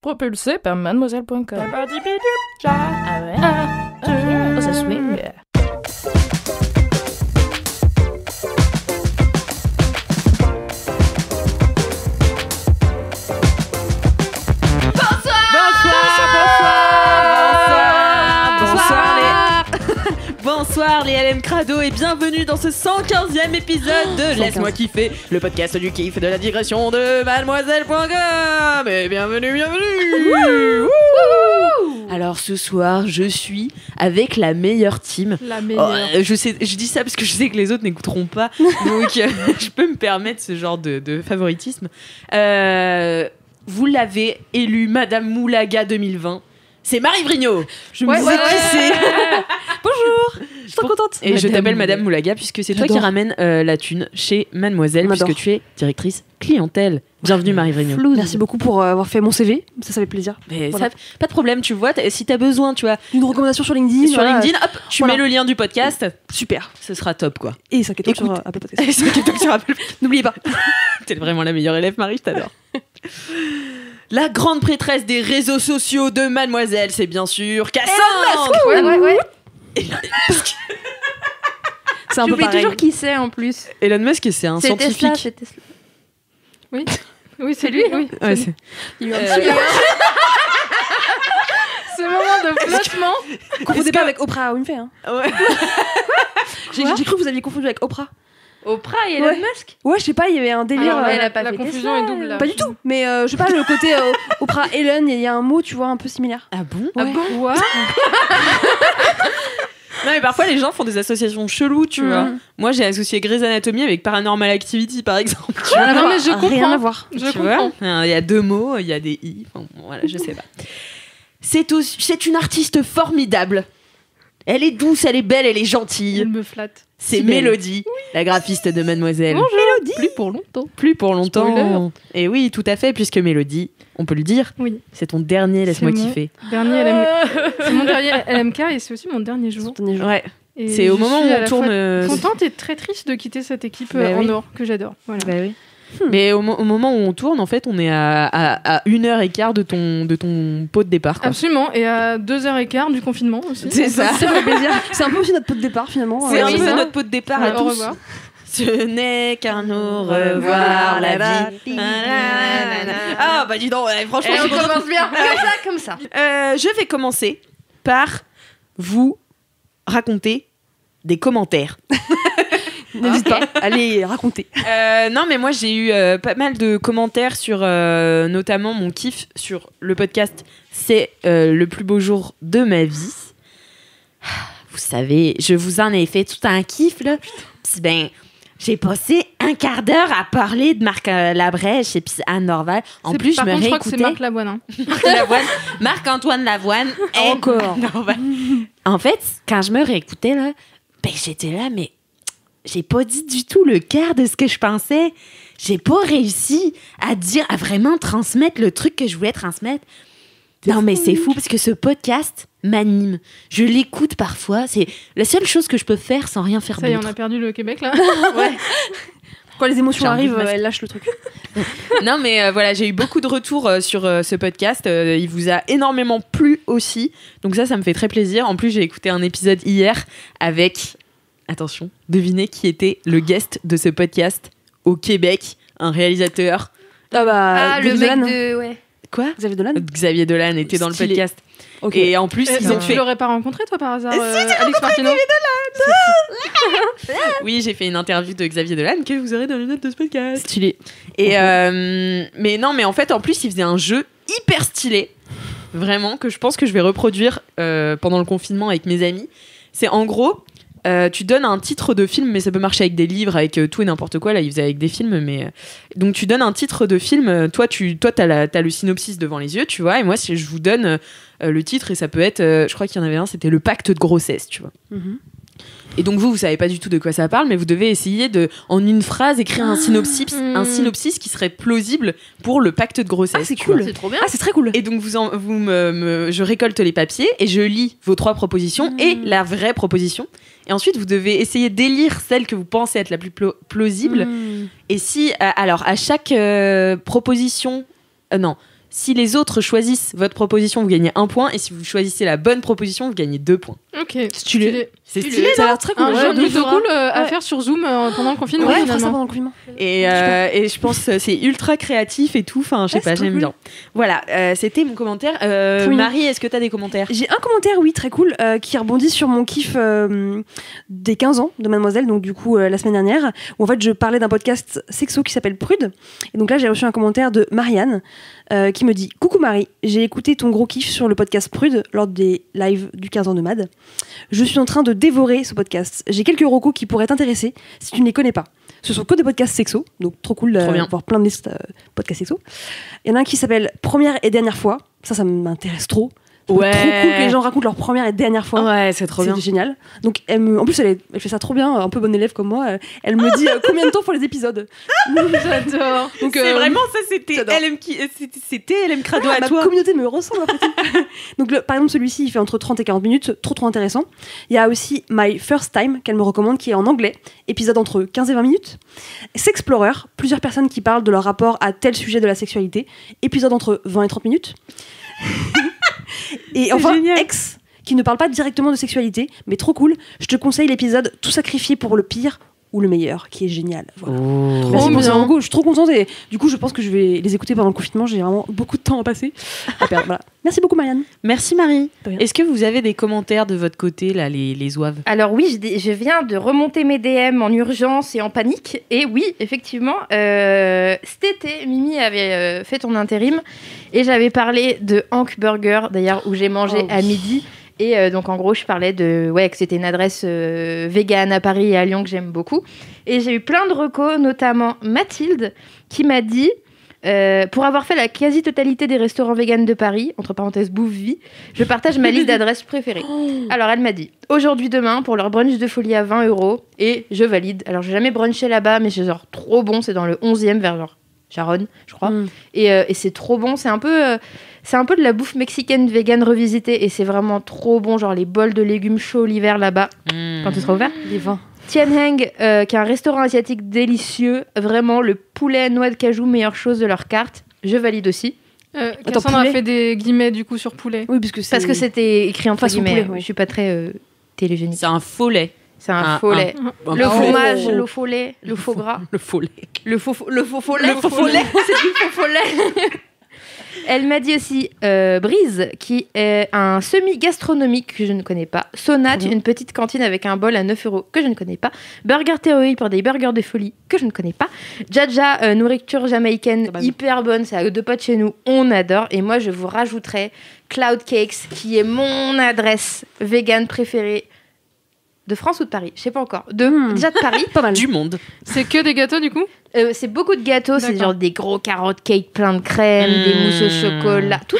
propulsé par mademoiselle.com. Ah ouais? Oh, ça swing. Bonsoir les LM Crado et bienvenue dans ce 115e épisode de Laisse-moi kiffer, le podcast du kiff de la digression de mademoiselle.com. Et bienvenue. Alors ce soir, je suis avec la meilleure team. La meilleure. Je dis ça parce que je sais que les autres n'écouteront pas, donc je peux me permettre ce genre de favoritisme. Vous l'avez élue Madame Moulaga 2020. C'est Marie Vrigno. Je me disais qui c'est. Bonjour. Je suis trop contente. Et je t'appelle Madame Moulaga puisque c'est toi qui ramène la thune chez Mademoiselle, puisque tu es directrice clientèle. Bienvenue Marie Vrigno. Merci beaucoup pour avoir fait mon CV. Ça fait plaisir. Mais voilà. Pas de problème, tu vois. Si t'as besoin, tu vois, une recommandation sur LinkedIn. Sur LinkedIn, hop, tu mets le lien du podcast. Super. Ce sera top quoi. Et 5 étoiles sur Apple Podcast. Et 5 étoiles sur Apple. N'oubliez pas. T'es vraiment la meilleure élève, Marie. Je t'adore. La grande prêtresse des réseaux sociaux de Mademoiselle, c'est bien sûr Cassandre. Ouais. C'est un peu pareil. toujours qui c'est en plus. Elon Musk, c'est un scientifique. C'est Tesla. Oui, c'est lui. Oui. Ouais, c'est... Il a ce moment de flottement. Confondez pas avec Oprah Winfrey. Hein. Ouais. J'ai cru que vous aviez confondu avec Oprah. Oprah et Elon Musk. Ouais, je sais pas, il y avait un délire. Alors, elle a pas la fait confusion Tesla, est double là. Pas du tout. Mais je sais pas, le côté Oprah Ellen, il y a un mot, tu vois, un peu similaire. Ah bon? Ah bon? What? Non mais parfois les gens font des associations cheloues, tu vois. Moi j'ai associé Grey's Anatomy avec Paranormal Activity par exemple. Non mais je comprends. Rien à voir. Je comprends. Il y a deux mots, il y a des i. Enfin, voilà, je sais pas. C'est une artiste formidable. Elle est douce, elle est belle, elle est gentille. Elle me flatte. C'est Mélodie, la graphiste de Mademoiselle. Bonjour. Mélodie. Plus pour longtemps. Spoiler. Et oui, tout à fait, puisque Mélodie, on peut le dire, Oui. c'est ton dernier Laisse-moi kiffer. C'est mon dernier LMK et c'est aussi mon dernier jour. Ouais. Et C'est au moment où on tourne. Contente et très triste de quitter cette équipe Bah en oui. or que j'adore. Voilà. Bah oui. Mais au moment où on tourne, en fait, on est à 1h15 de ton pot de départ. Quoi. Absolument. Et à 2h15 du confinement aussi. C'est ça. Ça fait plaisir. C'est un peu aussi notre pot de départ finalement. C'est un oui, peu ça. notre pot de départ à Au tous. revoir. Ce n'est qu'un au revoir la vie. Ah bah dis donc, franchement, je suis contente. commence bien. Comme ça. Je vais commencer par vous raconter des commentaires. N'hésite pas, allez raconter. Non, mais moi j'ai eu pas mal de commentaires sur notamment mon kiff sur le podcast. C'est le plus beau jour de ma vie. Vous savez, je vous en ai fait tout un kiff là. Puis ben, j'ai passé un quart d'heure à parler de Marc Labrèche et puis Anne Norval. En plus, je me je crois que c'est réécoutais. Marc Lavoine. Hein. Marc-Antoine Lavoine. et Encore. Norval. En fait, quand je me réécoutais là, ben j'étais là, mais j'ai pas dit du tout le quart de ce que je pensais. J'ai pas réussi à vraiment transmettre le truc que je voulais transmettre. Non, mais c'est fou parce que ce podcast m'anime. Je l'écoute parfois. C'est la seule chose que je peux faire sans rien faire Ça y est, d'autre. on a perdu le Québec là. Ouais. Quand les émotions J'ai envie de arrivent, masque. elle lâche le truc. Non, mais voilà, j'ai eu beaucoup de retours sur ce podcast. Il vous a énormément plu aussi. Donc ça me fait très plaisir. En plus, j'ai écouté un épisode hier avec... Attention, devinez qui était le guest de ce podcast au Québec, un réalisateur. Ah bah, le Xavier mec Dolan. de... Ouais. Quoi? Xavier Dolan. Xavier Dolan était dans le Stylé. podcast. Ok. Et en plus, ils ont Tu fait... l'aurais pas rencontré toi par hasard, Alex Martino? Oui, j'ai fait une interview de Xavier Dolan que vous aurez dans les notes de ce podcast. Stylé. Et mais non, mais en fait, en plus, il faisait un jeu hyper stylé, vraiment, que je pense que je vais reproduire pendant le confinement avec mes amis. C'est en gros, tu donnes un titre de film, mais ça peut marcher avec des livres, avec tout et n'importe quoi. Là, il faisait avec des films, mais donc tu donnes un titre de film. Toi, t'as le synopsis devant les yeux, tu vois. Et moi, si je vous donne le titre, et ça peut être, je crois qu'il y en avait un, c'était Le Pacte de grossesse, tu vois. Et donc vous savez pas du tout de quoi ça parle, mais vous devez essayer de, en une phrase, écrire un synopsis qui serait plausible pour le pacte de grossesse. Ah, c'est tu cool. vois. C'est trop bien. Ah, c'est très cool. Et donc je récolte les papiers et je lis vos 3 propositions et la vraie proposition. Et ensuite vous devez essayer d'élire celle que vous pensez être la plus plausible. Et si, alors à chaque proposition, non. Si les autres choisissent votre proposition, vous gagnez 1 point. Et si vous choisissez la bonne proposition, vous gagnez 2 points. Ok. Stylé. C'est stylé, Ça a non? l'air très cool. Un jeu plutôt cool à Ouais. faire sur Zoom pendant le confinement. Ouais, on fera ça finalement. pendant le confinement. Et je pense que c'est ultra créatif et tout. Enfin, je sais Ouais, pas, c'est trop j'aime cool. bien. Voilà, c'était mon commentaire. Trop mignon. Marie, est-ce que t'as des commentaires? J'ai un commentaire, oui, très cool, qui rebondit sur mon kiff des 15 ans de Mademoiselle, donc du coup la semaine dernière, où en fait je parlais d'un podcast sexo qui s'appelle Prude. Et donc là j'ai reçu un commentaire de Marianne qui me dit: Coucou Marie, j'ai écouté ton gros kiff sur le podcast Prude lors des lives du 15 ans de Mad. Je suis en train de dévorer ce podcast. J'ai quelques recos qui pourraient t'intéresser si tu ne les connais pas. Ce sont que des podcasts sexo, donc trop cool Trop bien. d'avoir plein de listes podcasts sexo. Il y en a un qui s'appelle Première et dernière fois. Ça m'intéresse trop. Ouais. Trop cool que les gens racontent leur première et dernière fois. Ouais, c'est trop bien. C'est génial. Donc, en plus, elle fait ça trop bien, un peu bonne élève comme moi. Elle me dit combien de temps pour les épisodes. J'adore. Donc, C'est vraiment ça, c'était j'adore. c'était LM Crado à ma toi. communauté me ressemble après tout. Donc, par exemple, celui-ci, il fait entre 30 et 40 minutes. Trop intéressant. Il y a aussi My First Time, qu'elle me recommande, qui est en anglais. Épisode entre 15 et 20 minutes. Sexplorer, plusieurs personnes qui parlent de leur rapport à tel sujet de la sexualité. Épisode entre 20 et 30 minutes. Et enfin, génial. Ex, qui ne parle pas directement de sexualité, mais trop cool. Je te conseille l'épisode Tout sacrifier pour le pire ou le meilleur, qui est génial. Voilà. Oh. Merci pour bien. ces recos, je suis trop contente et du coup je pense que je vais les écouter pendant le confinement, j'ai vraiment beaucoup de temps à passer. À perdre, voilà. Merci beaucoup Marianne. Merci Marie. De rien. Est-ce que vous avez des commentaires de votre côté, là, les ouaves? Alors oui, je viens de remonter mes DM en urgence et en panique. Et oui, effectivement, cet été, Mimi avait fait ton intérim et j'avais parlé de Hank Burger, d'ailleurs, où j'ai mangé Oh, à midi. Et donc en gros, je parlais de que c'était une adresse vegan à Paris et à Lyon que j'aime beaucoup. Et j'ai eu plein de recos, notamment Mathilde, qui m'a dit... pour avoir fait la quasi-totalité des restaurants véganes de Paris, entre parenthèses bouffe vie, je partage ma liste d'adresses préférées. Alors elle m'a dit, aujourd'hui, demain, pour leur brunch de folie à 20 €, et je valide. Alors j'ai jamais brunché là-bas, mais c'est genre trop bon, c'est dans le 11e vers genre Charonne, je crois. Et c'est trop bon, c'est un peu de la bouffe mexicaine végane revisitée, et c'est vraiment trop bon, genre les bols de légumes chauds l'hiver là-bas, quand tout sera ouvert. Les vins. Tien Heng, qui est un restaurant asiatique délicieux. Vraiment, le poulet noix de cajou, meilleure chose de leur carte. Je valide aussi. Cassandra poulet a fait des guillemets du coup sur poulet. Oui, puisque c'est... Parce que c'était écrit entre Façon guillemets. poulet, oui. Je suis pas très télégénique. C'est un faux lait. C'est un faux lait. Le Oh. fromage, le faux lait, le faux gras. Le faux lait. Le faux lait. Le faux follet. C'est du faux follet. Elle m'a dit aussi Brise, qui est un semi-gastronomique que je ne connais pas. Sonate, une petite cantine avec un bol à 9 € que je ne connais pas. Burger Theory pour des burgers de folie que je ne connais pas. Jaja, nourriture jamaïcaine hyper bonne, c'est à 2 pas de chez nous, on adore. Et moi, je vous rajouterai Cloud Cakes, qui est mon adresse vegan préférée de France ou de Paris, je sais pas encore. Déjà de Paris. pas mal. Du monde. C'est que des gâteaux du coup. C'est beaucoup de gâteaux, c'est D'accord. genre des gros carottes cake plein de crème, des mousses au chocolat, tout.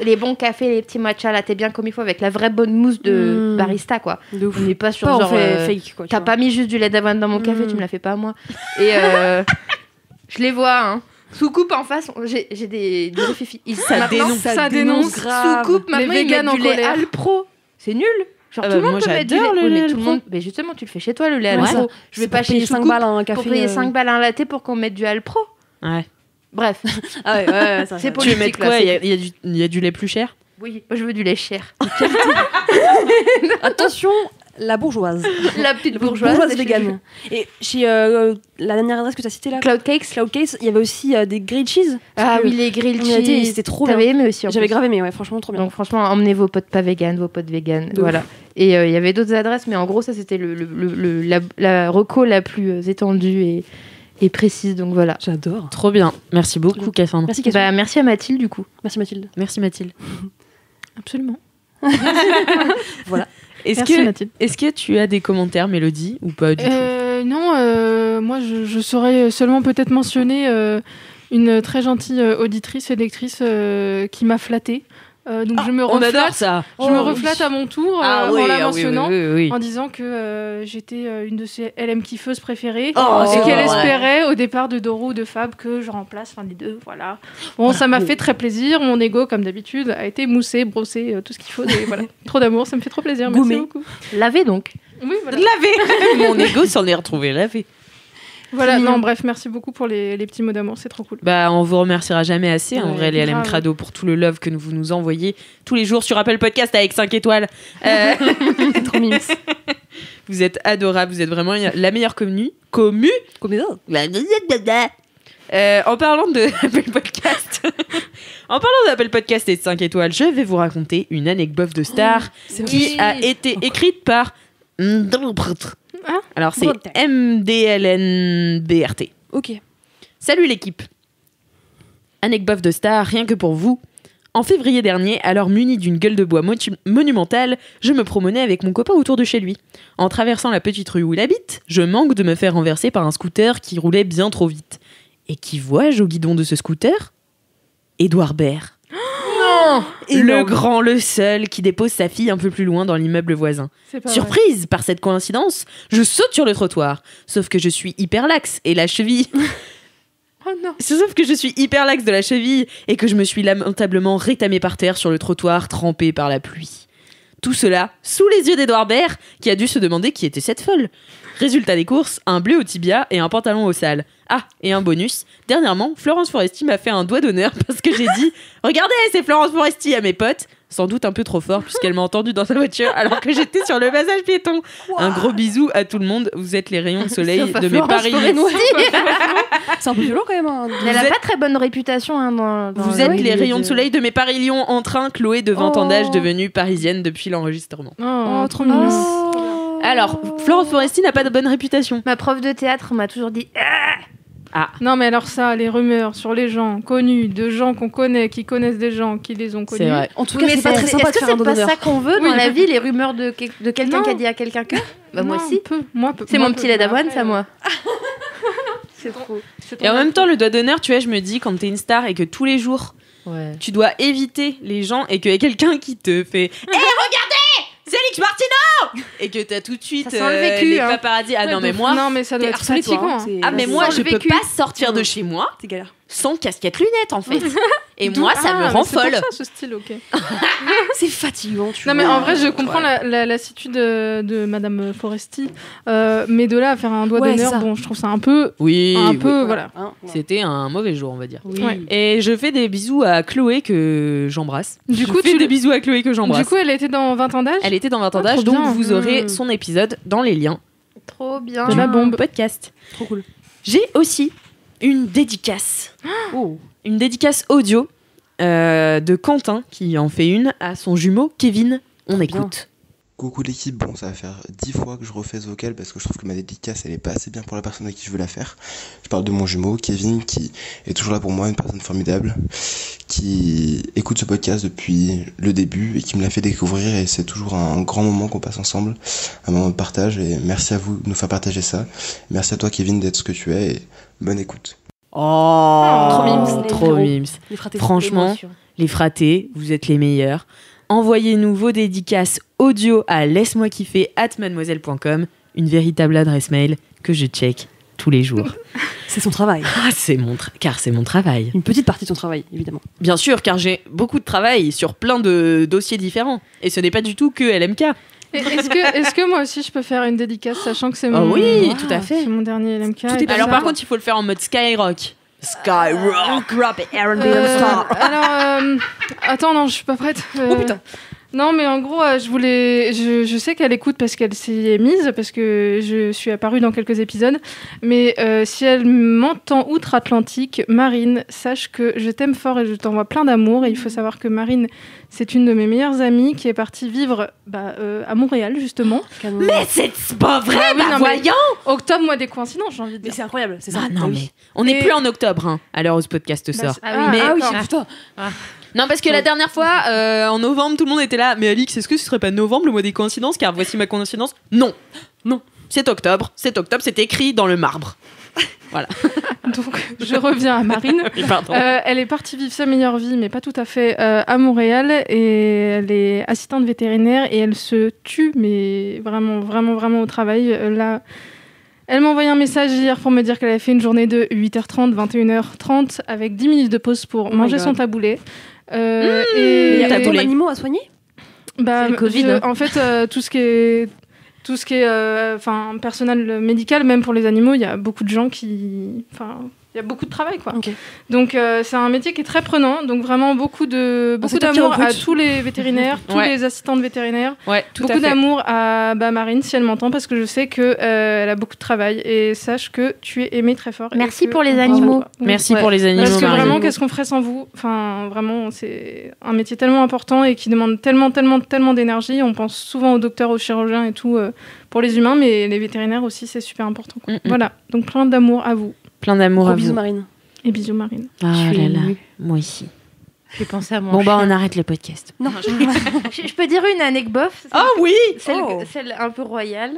Les bons cafés, les petits matchas latte bien comme il faut avec la vraie bonne mousse de barista quoi. De ouf. On n'est pas sur Pas on genre fait fake quoi. tu t'as vois. pas mis juste du lait d'avoine dans mon café, tu me l'as fait pas à moi. Et je les vois hein. Sous-coupe en face, j'ai des fifis. Ça dénonce. Ça dénonce grave. Sous-coupe, maintenant Les ils véganes mettent du en lait colère. Alpro. C'est nul. Genre Ah tout le bah, monde moi, peut mettre du lait. j'adore le Oui, mais lait tout le Alpro. monde. Mais justement, tu le fais chez toi le lait Ouais, Alpro. Je vais C'est pas pour chez payer 5 Sous-coupe balles un café. pour payer 5 balles un latte pour qu'on mette du Alpro. Ouais. Bref, Ah ouais, ça, C'est Tu veux politique, mettre là, quoi? c'est- Il y a du lait plus cher? oui, moi je veux du lait cher. Attention, la bourgeoise. La petite bourgeoise. végane. Et chez la dernière adresse que tu as citée là, Cloud Cakes. Cloud Case, il y avait aussi des grilled cheese. Ah Que oui, les grilled on y a été, cheese. c'était trop T'avais bien. aimé aussi. en J'avais plus. grave aimé, ouais, franchement trop bien. Donc franchement, emmenez vos potes pas véganes, vos potes véganes. De Voilà. Et il y avait d'autres adresses, mais en gros, ça c'était la reco la plus étendue et précise. Donc voilà. J'adore. Trop bien. Merci beaucoup, Cassandra. Merci Cassandra. Bah, merci à Mathilde du coup. Merci Mathilde. Merci, Mathilde. Absolument. Voilà. Merci Mathilde. Est-ce que tu as des commentaires, Mélodie, ou pas du tout? Non, moi je saurais seulement peut-être mentionner une très gentille auditrice et lectrice qui m'a flattée. Donc je me On adore reflate, ça. je me reflate à mon tour en la mentionnant. oui. En disant que j'étais une de ses LM kiffeuses préférées Oh, et c'est qu'elle vrai. espérait au départ de Doro ou de Fab que je remplace l'un des deux. Voilà. Bon, ça m'a fait très plaisir. Mon ego, comme d'habitude, a été moussé, brossé, tout ce qu'il faut. Et voilà. Trop d'amour, ça me fait trop plaisir. Merci Goumé. beaucoup. Lavez donc. Oui, voilà. Lavé. Mon ego s'en est retrouvé lavé. Voilà, mignon. non, bref, merci beaucoup pour les petits mots d'amour, c'est trop cool. Bah, on vous remerciera jamais assez, en Ouais, vrai, les LM grave. Crado, pour tout le love que vous nous envoyez tous les jours sur Apple Podcast avec 5 étoiles. Trop mimes. Vous êtes adorables, vous êtes vraiment la meilleure commu. Comme ça. En parlant de Apple Podcast, en parlant d'Apple Podcast et de 5 étoiles, je vais vous raconter une anecdote de star qui a été écrite par alors c'est MDLNBRT. Ok. Salut l'équipe. Anecdote de star, rien que pour vous. En février dernier, alors muni d'une gueule de bois monumentale, je me promenais avec mon copain autour de chez lui. En traversant la petite rue où il habite, je manque de me faire renverser par un scooter qui roulait bien trop vite. Et qui vois-je au guidon de ce scooter ? Édouard Baird. Le grand, le seul, qui dépose sa fille un peu plus loin dans l'immeuble voisin. C'est pas Surprise par cette coïncidence, je saute sur le trottoir. Sauf que je suis hyper laxe et la cheville... vrai. Oh non. Sauf que je suis hyper laxe de la cheville et que je me suis lamentablement rétamée par terre sur le trottoir trempé par la pluie. Tout cela sous les yeux d'Édouard Baird, qui a dû se demander qui était cette folle. Résultat des courses, un bleu au tibia et un pantalon au sale. Ah, et un bonus, dernièrement, Florence Foresti m'a fait un doigt d'honneur parce que j'ai dit « Regardez, c'est Florence Foresti » à mes potes, sans doute un peu trop fort puisqu'elle m'a entendu dans sa voiture alors que j'étais sur le passage piéton. Un gros bisou à tout le monde, vous êtes les rayons de soleil Sauf à de mes Florence paris. Foresti. C'est un peu violent quand même. Hein. Elle a êtes- pas très bonne réputation hein, dans Vous le êtes milieu les rayons de soleil de mes Paris-Lyon en train, Chloé de 20 ans d'âge, devenue parisienne depuis l'enregistrement. Oh, trop mignon. Alors, Florence Foresti n'a pas de bonne réputation. Ma prof de théâtre m'a toujours dit Non, mais alors ça, les rumeurs sur les gens connus, de gens qu'on connaît, qui connaissent des gens qui les ont connus. C'est vrai. En tout Oui, cas, mais c'est pas très sympa de est-ce que faire un c'est dos pas d'honneur. ça qu'on veut Oui. dans la vie, les rumeurs de quelqu'un Non. qui a dit à quelqu'un que Bah moi Non, aussi. Moi, C'est moi, mon petit lait d'avoine, après, ça moi. C'est trop. Et en même temps, le doigt d'honneur, tu vois, je me dis, quand t'es une star et que tous les jours, Ouais. tu dois éviter les gens et qu'il y a quelqu'un qui te fait « Hé, regardez, c'est Alex Martino !» Et que t'as tout de suite Ça sent le vécu, les hein. paparazzis. Ah Ouais, non, mais de moi... fou. Non, mais ça doit T'es être harcelé, toi, fatigant. hein. hein. C'est- Ah mais Ça moi sent je le peux vécu. pas sortir de chez moi C'est galère. sans casquette lunettes en fait. Et D'où- moi ça me Ah, rend mais c'est pour folle. ça, ce style, ok. C'est fatigant, tu Non, vois. mais en vrai, je comprends la lassitude de Madame Foresti. Mais de là à faire un doigt Ouais, c'est d'honneur, ça. bon, je trouve ça un peu. Oui, Voilà. Hein, C'était un mauvais jour on va dire. oui. Ouais. Et je fais des bisous à Chloé que j'embrasse. Du Je coup, fais des bisous à Chloé que j'embrasse. Du coup, elle était dans 20 ans d'âge. Elle était dans 20 ans Ah, d'âge, trop donc bien. vous aurez Mm. son épisode dans les liens Trop bien. De la bombe. podcast. Trop cool. J'ai aussi une dédicace. Oh. Une dédicace audio de Quentin qui en fait une à son jumeau Kevin. On Bien. écoute. Coucou l'équipe, bon ça va faire 10 fois que je refais ce vocal parce que je trouve que ma dédicace elle est pas assez bien pour la personne à qui je veux la faire. Je parle de mon jumeau Kevin qui est toujours là pour moi, une personne formidable, qui écoute ce podcast depuis le début et qui me l'a fait découvrir et c'est toujours un grand moment qu'on passe ensemble, un moment de partage et merci à vous de nous faire partager ça. Merci à toi Kevin d'être ce que tu es et bonne écoute. Oh, Trop mimes, les trop frérots. mimes. Les fratés. Franchement, Émotion. les fratés, vous êtes les meilleurs. Envoyez-nous vos dédicaces audio à laisse-moi kiffer @mademoiselle.com, une véritable adresse mail que je check tous les jours. C'est son travail. Ah, car c'est mon travail. Une petite partie de son travail, évidemment. Bien sûr, car j'ai beaucoup de travail sur plein de dossiers différents. Et ce n'est pas du tout que LMK. Et est-ce que moi aussi je peux faire une dédicace, sachant que c'est mon. oui, tout à fait. C'est mon dernier LMK. Tout est et tout Alors ça. par contre, il faut le faire en mode Skyrock. Skyrock, rap et R&B star. Attends, non, je suis pas prête. Oh putain. Non, mais en gros, je sais qu'elle écoute parce qu'elle s'y est mise, parce que je suis apparue dans quelques épisodes. Mais si elle m'entend outre-Atlantique, Marine, sache que je t'aime fort et je t'envoie plein d'amour. Et il faut savoir que Marine, c'est une de mes meilleures amies qui est partie vivre à Montréal, justement. Mais c'est pas vrai, Ah oui, non, mais- voyons. Octobre, mois des coïncidences, j'ai envie de Mais dire. c'est incroyable, c'est ça. Ah non, oui. mais on n'est Et- plus en octobre, hein, à l'heure où ce podcast sort. Ah, mais- Ah oui, d'accord. putain. Non, parce que la dernière fois, en novembre, tout le monde était là. Mais Alix, est-ce que ce serait pas novembre, le mois des coïncidences? Car voici ma coïncidence. Non, non, c'est octobre. C'est octobre, c'est écrit dans le marbre. Donc, je reviens à Marine. Pardon. Elle est partie vivre sa meilleure vie, mais pas tout à fait, à Montréal. Et elle est assistante vétérinaire et elle se tue, mais vraiment, vraiment, vraiment au travail. Là, elle m'a envoyé un message hier pour me dire qu'elle avait fait une journée de 8h30, 21h30, avec 10 minutes de pause pour my manger God. son taboulé. Il y a taboulé. tant d'animaux à soigner. Bah, C'est le Covid, hein. En fait, tout ce qui est tout ce qui est personnel médical, même pour les animaux, il y a beaucoup de gens qui... Il y a beaucoup de travail, quoi. Ok. Donc, c'est un métier qui est très prenant. Donc, vraiment, beaucoup c'est toi qui d'amour à recrutes. tous les vétérinaires, tous Ouais. les assistants de vétérinaires. Ouais, tout à Beaucoup fait. d'amour à Marine, si elle m'entend, parce que je sais qu'elle elle a beaucoup de travail. Et sache que tu es aimée très fort. et Merci que pour les on pense à animaux. toi. Oui. Merci Ouais. pour les animaux, Parce que Marine. vraiment, qu'est-ce qu'on ferait sans vous? Enfin, vraiment, c'est un métier tellement important et qui demande tellement, tellement, tellement d'énergie. On pense souvent aux docteurs, aux chirurgiens et tout pour les humains, mais les vétérinaires aussi, c'est super important, quoi. Mm-mm. Voilà, donc plein d'amour à vous. Plein d'amour Gros à bisous, vous. Marine. Et bisous, Marine. Ah Je suis là là, émue. moi aussi. J'ai pensé à mon Bon, bah, chien. on arrête le podcast. Non. Je peux dire une anecdote Ah oui! Celle un peu royale.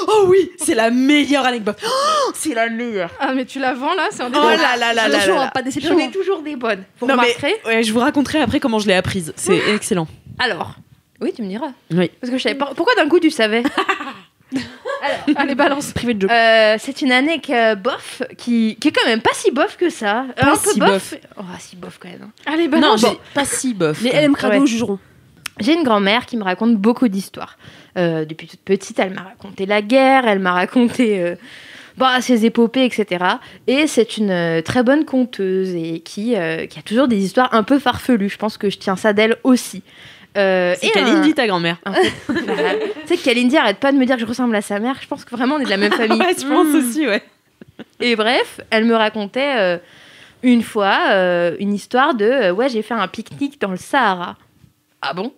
Oh oui! C'est la meilleure anecdote. Oh, c'est la meilleure. Ah, mais tu la vends là? C'est un Oh délire. là là là là Attention, là hein, là. pas de déception. J'en ai toujours des bonnes. Vous Non, mais- remarquerez. Ouais, je vous raconterai après comment je l'ai apprise. C'est excellent. Alors, oui, tu me diras. Oui. Parce que je savais pas. Pourquoi d'un coup tu savais? Allez, balance. Privé de joke. C'est une anecdote bof qui est quand même pas si bof que ça. Pas un peu si bof. Oh, si bof quand même. hein. Allez, Non, balance. j'ai pas si bof. Les LM Crado Ouais. jugeront. J'ai une grand-mère qui me raconte beaucoup d'histoires. Depuis toute petite, elle m'a raconté la guerre, elle m'a raconté ses épopées, etc. Et c'est une très bonne conteuse et qui a toujours des histoires un peu farfelues. Je pense que je tiens ça d'elle aussi. C'est Kalindi, ta grand-mère. Tu sais que Kalindi arrête pas de me dire que je ressemble à sa mère. Je pense que vraiment on est de la même famille. Ouais, je pense aussi, ouais. Et bref, elle me racontait une fois une histoire de j'ai fait un pique-nique dans le Sahara. Ah bon?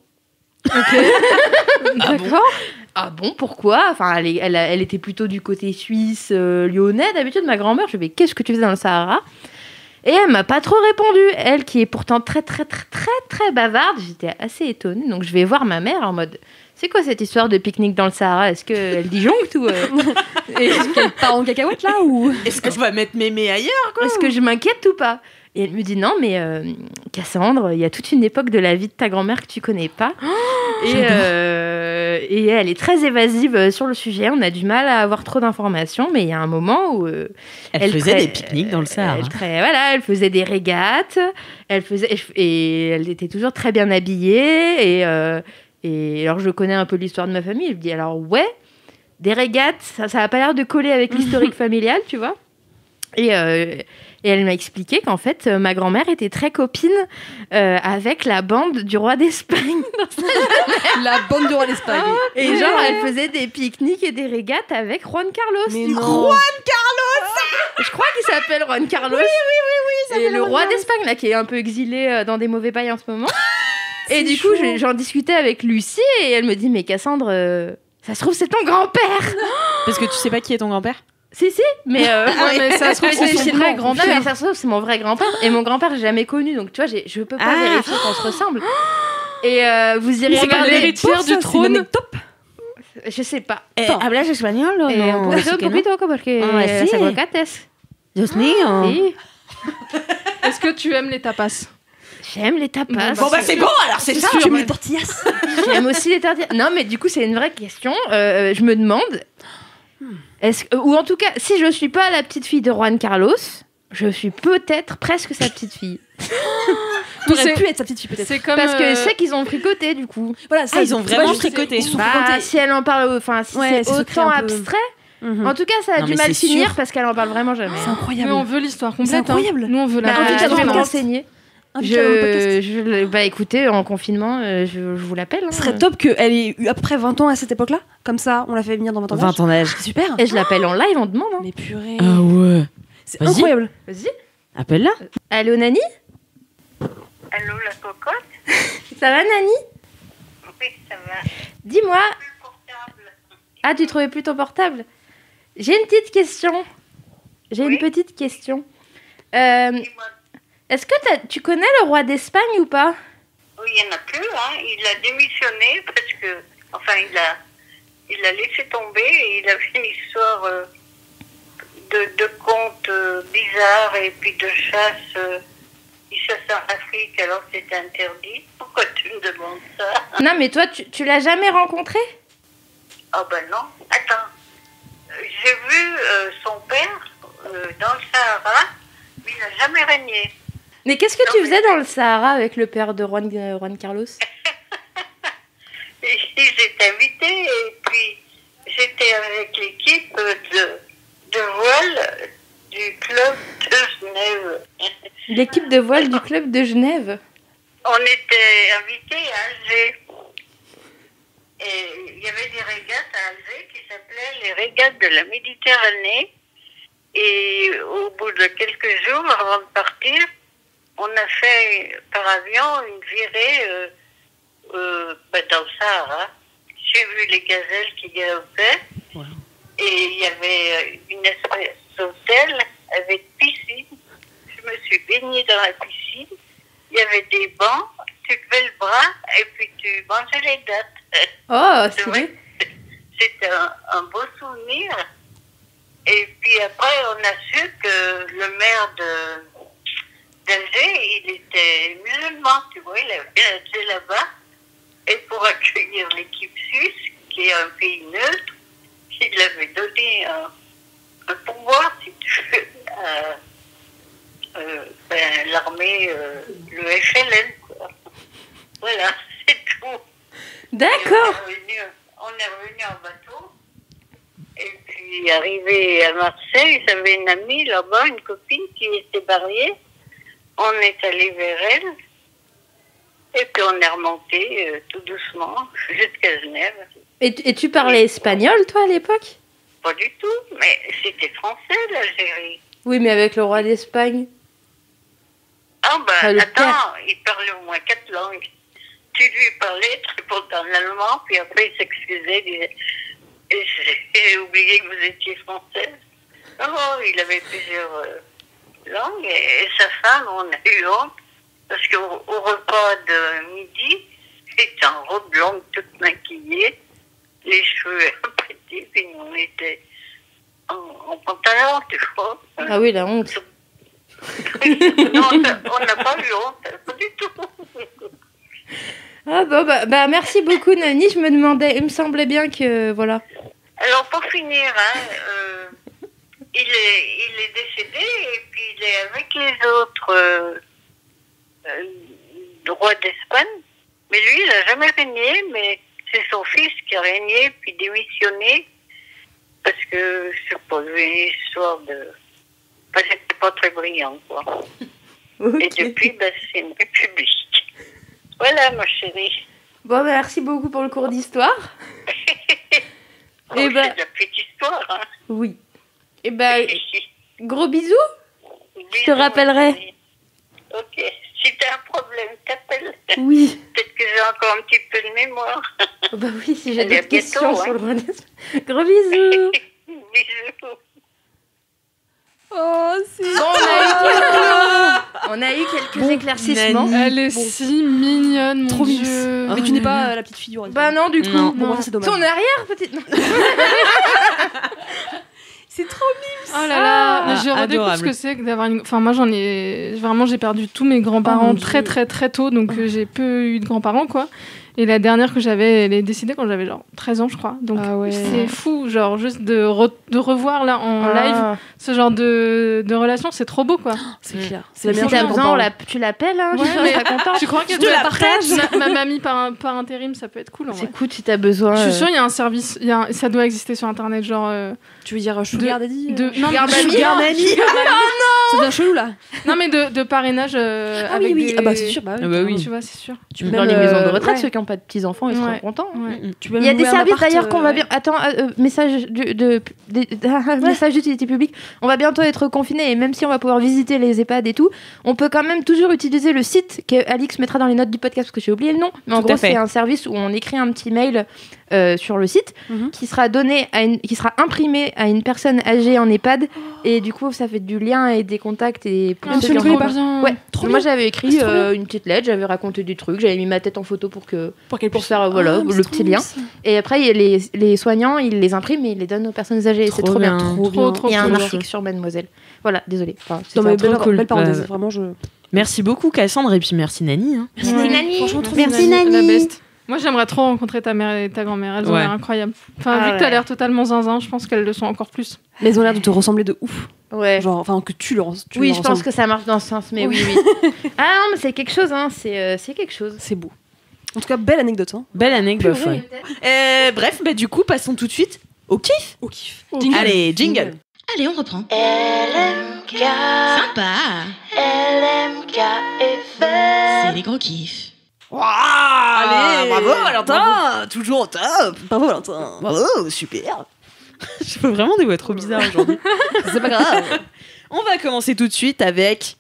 D'accord. Ah bon, pourquoi? Enfin, elle était plutôt du côté suisse, lyonnais. D'habitude, ma grand-mère, je lui dis, qu'est-ce que tu faisais dans le Sahara? Et elle m'a pas trop répondu. Elle, qui est pourtant très, très, très, très, très bavarde, j'étais assez étonnée. Donc, je vais voir ma mère en mode, c'est quoi cette histoire de pique-nique dans le Sahara? Est-ce qu'elle disjoncte ou... Est-ce qu'elle part en cacahuète là ou Est-ce qu'on va mettre mémé ailleurs, quoi? Est-ce que je m'inquiète ou pas? Et elle me dit non, mais Cassandre, il y a toute une époque de la vie de ta grand-mère que tu connais pas. Et elle est très évasive sur le sujet. On a du mal à avoir trop d'informations, mais il y a un moment où Elle faisait des pique-niques dans le Sahara. elle faisait des régates. Et elle était toujours très bien habillée. Et alors je connais un peu l'histoire de ma famille. Je me dis alors ouais, des régates, ça a pas l'air de coller avec l'historique familial, tu vois. Et elle m'a expliqué qu'en fait, ma grand-mère était très copine avec la bande du roi d'Espagne. la bande du roi d'Espagne? Et genre, elle faisait des pique-niques et des régates avec Juan Carlos. Mais du non. coup. Je crois qu'il s'appelle Juan Carlos. Oui. Et le roi d'Espagne, là, qui est un peu exilé dans des mauvais bails en ce moment. Et du coup, j'en discutais avec Lucie et elle me dit, mais Cassandre, ça se trouve, c'est ton grand-père. Parce que tu sais pas qui est ton grand-père? Si, mais... mais ça se trouve, c'est son vrai grand-père. Non, mais ça se trouve, c'est mon vrai grand-père. Et mon grand-père, j'ai jamais connu. Donc, tu vois, je peux pas vérifier qu'on se ressemble. Et vous irez C'est comme regarder... l'héritière du trône. Top. Je sais pas. ¿Hablas español o no? Pues un poquito, porque Ah, es sí. aguacates. Dios mío. Oui. Est-ce que tu aimes les tapas? J'aime les tapas. Bon, bah, c'est bon, alors c'est ça. sûr. Tu aimes les tortillas? J'aime aussi les tortillas. Non, mais du coup, c'est une vraie question. Je me demande... ou en tout cas, si je suis pas la petite fille de Juan Carlos, je suis peut-être presque sa petite fille. T'aurais pu être sa petite fille peut-être. C'est comme. Parce que je sais qu'ils ont fricoté, du coup. Voilà, ça, ils ont c'est vraiment pas juste- tricoté. Ils se sont Bah, fréquentés. si elle en parle, enfin, si Ouais, c'est c'est secret autant un peu. abstrait. Mhm. En tout cas, ça a Non, du mais mal c'est finir sûr. parce qu'elle en parle vraiment jamais. C'est Mais incroyable. on veut l'histoire complète. C'est incroyable. hein. Nous, on veut la. Bah, invite-la dans je vais le me podcast. renseigner. Invite-la dans le podcast. Bah écoutez, en confinement, je vous l'appelle. hein. Ce serait top qu'elle ait eu à peu près 20 ans à cette époque-là. Comme ça, on l'a fait venir dans 20 ans. 20 ans d'âge. C'est super. Et je l'appelle en live, on demande. Hein. Mais purée. Ah ouais. C'est Vas-y. incroyable. Vas-y. Appelle-la. Allô, Nani? Allô, la cocotte? Ça va, Nani? Oui, ça va. Dis-moi. Plus portable. Ah, tu trouvais plus ton portable? J'ai une petite question. J'ai Oui. une petite question. Dis-moi. Est-ce que tu connais le roi d'Espagne ou pas? Oui, il n'y en a plus, hein. Il a démissionné parce que, enfin, il a laissé tomber et il a fait une histoire de contes bizarres et puis de chasse. Il chasse en Afrique alors que c'était interdit. Pourquoi tu me demandes ça? Non, mais toi, tu l'as jamais rencontré? Ah ben non. Attends. J'ai vu son père dans le Sahara, mais il n'a jamais régné. Mais qu'est-ce que Non, tu mais- faisais dans le Sahara avec le père de Juan Carlos? Et si j'étais invitée, et puis j'étais avec l'équipe de voile du club de Genève. L'équipe de voile du club de Genève. On était invités à Alger. Et il y avait des régates à Alger qui s'appelaient les régates de la Méditerranée. Et au bout de quelques jours, avant de partir, on a fait par avion une virée dans le Sahara. J'ai vu les gazelles qui galopaient. Wow. Et il y avait une espèce d'hôtel avec piscine. Je me suis baignée dans la piscine. Il y avait des bancs, tu levais le bras et puis tu mangeais les dattes. Oh, c'est vrai. C'était un beau souvenir. Et puis après, on a su que le maire d'Alger, il était musulman, tu vois, il avait Alger là-bas. Et pour accueillir l'équipe suisse, qui est un pays neutre, il avait donné un pouvoir, si tu veux, l'armée, le FLN, quoi. Voilà, c'est tout. D'accord. On est revenu en bateau. Et puis, arrivé à Marseille, j'avais une amie là-bas, une copine qui était mariée. On est allé vers elle. Et puis, on est remonté tout doucement jusqu'à Genève. Et tu parlais espagnol, toi, à l'époque? Pas du tout, mais c'était français, l'Algérie. Oui, mais avec le roi d'Espagne. Ah ben, attends, il parlait au moins 4 langues. Tu lui parlais, tu répondais en allemand, puis après il s'excusait, il disait « J'ai oublié que vous étiez française. » Oh, il avait plusieurs langues, et sa femme, on a eu honte, parce qu'au repas de midi, il était en robe longue, toute maquillée, les cheveux apprêtés, puis on était en pantalon, tu vois. Ah oui, la honte. Non, on n'a pas eu honte, pas du tout. Ah bon, bah merci beaucoup, Nani. Je me demandais, il me semblait bien que, voilà. Alors, pour finir, il est décédé, et puis il est avec les autres rois d'Espagne. Mais lui, il n'a jamais régné, mais c'est son fils qui a régné, puis démissionné, parce que, je sais pas, une histoire de... Enfin, c'était pas très brillant, quoi. Okay. Et depuis, c'est une république. Voilà, ma chérie. Bon, bah, merci beaucoup pour le cours d'histoire. C'est de la petite histoire, hein. Oui. Et gros bisous. Je te rappellerai. Ok. Si t'as un problème, t'appelles. Oui. Peut-être que j'ai encore un petit peu de mémoire. Bah oui, si j'ai d'autres questions sur le roi d'Espagne. Gros bisous. Bisous. Oh, c'est bon, on a eu quelques éclaircissements. Elle est si mignonne, mon Dieu. Mais tu n'es pas la petite figure. Bah non, du coup. Non. Bon, ça, c'est dommage. Ton arrière, peut-être. C'est trop mime. Oh là là, je redécouvre ce que c'est que d'avoir une... Enfin, moi, j'ai perdu tous mes grands-parents très, très, très tôt, donc j'ai peu eu de grands-parents, quoi. Et la dernière que j'avais, elle est décédée quand j'avais genre 13 ans, je crois. Donc c'est fou, genre juste de revoir là en live ce genre de relation, c'est trop beau, quoi. C'est clair. C'est bien. Si t'as besoin, tu l'appelles, hein. Ouais, mais content. Tu crois que tu la partages? Ma mamie par intérim, ça peut être cool. C'est cool si t'as besoin. Je suis sûre, il y a un service, ça doit exister sur internet, genre. Tu veux dire Sugar Daddy? Sugar Daddy. Oh non, c'est bien chelou là. Non, mais de parrainage avec oui. des... Ah bah c'est sûr, oui. Tu vois, c'est sûr. Dans les maisons de retraite, ceux qui n'ont pas de petits-enfants, ils seront contents. Il y a des services d'ailleurs qu'on va bien... Attends, message d'utilité publique. On va bientôt être confinés et même si on va pouvoir visiter les EHPAD et tout, on peut quand même toujours utiliser le site que Alix mettra dans les notes du podcast parce que j'ai oublié le nom. Mais en gros, c'est un service où on écrit un petit mail sur le site qui sera imprimé à une personne âgée en EHPAD et du coup ça fait du lien et des contacts et tu le connais pas bien. Ouais. Moi j'avais écrit une petite lettre, j'avais raconté des trucs, j'avais mis ma tête en photo pour faire le petit lien. Et après les soignants ils les impriment et ils les donnent aux personnes âgées. C'est trop bien. Il y a un article sur Mademoiselle. Voilà, désolée. Belle parenthèse. Vraiment Merci beaucoup Cassandre et puis merci Nani. Merci Nani. Franchement trop merci Nani. La best. Moi, j'aimerais trop rencontrer ta mère et ta grand-mère. Elles ont l'air incroyables. Enfin, vu que t'as l'air totalement zinzin, je pense qu'elles le sont encore plus. Mais elles ont l'air de te ressembler de ouf. Ouais. Genre, enfin, que tu leur Oui, je pense que ça marche dans ce sens, mais oui. Ah non, mais c'est quelque chose, hein. C'est quelque chose. C'est beau. En tout cas, belle anecdote. Hein. Belle anecdote. Purée. Bref, du coup, passons tout de suite au kiff. Au kiff. Allez, jingle. Allez, on reprend. LMK, Sympa. LMK FM. C'est les gros kiffs. Allez, bravo Valentin, toujours au top. Bravo, Valentin. Bravo, super. Je fais vraiment des voix trop bizarres aujourd'hui. C'est pas grave. On va commencer tout de suite avec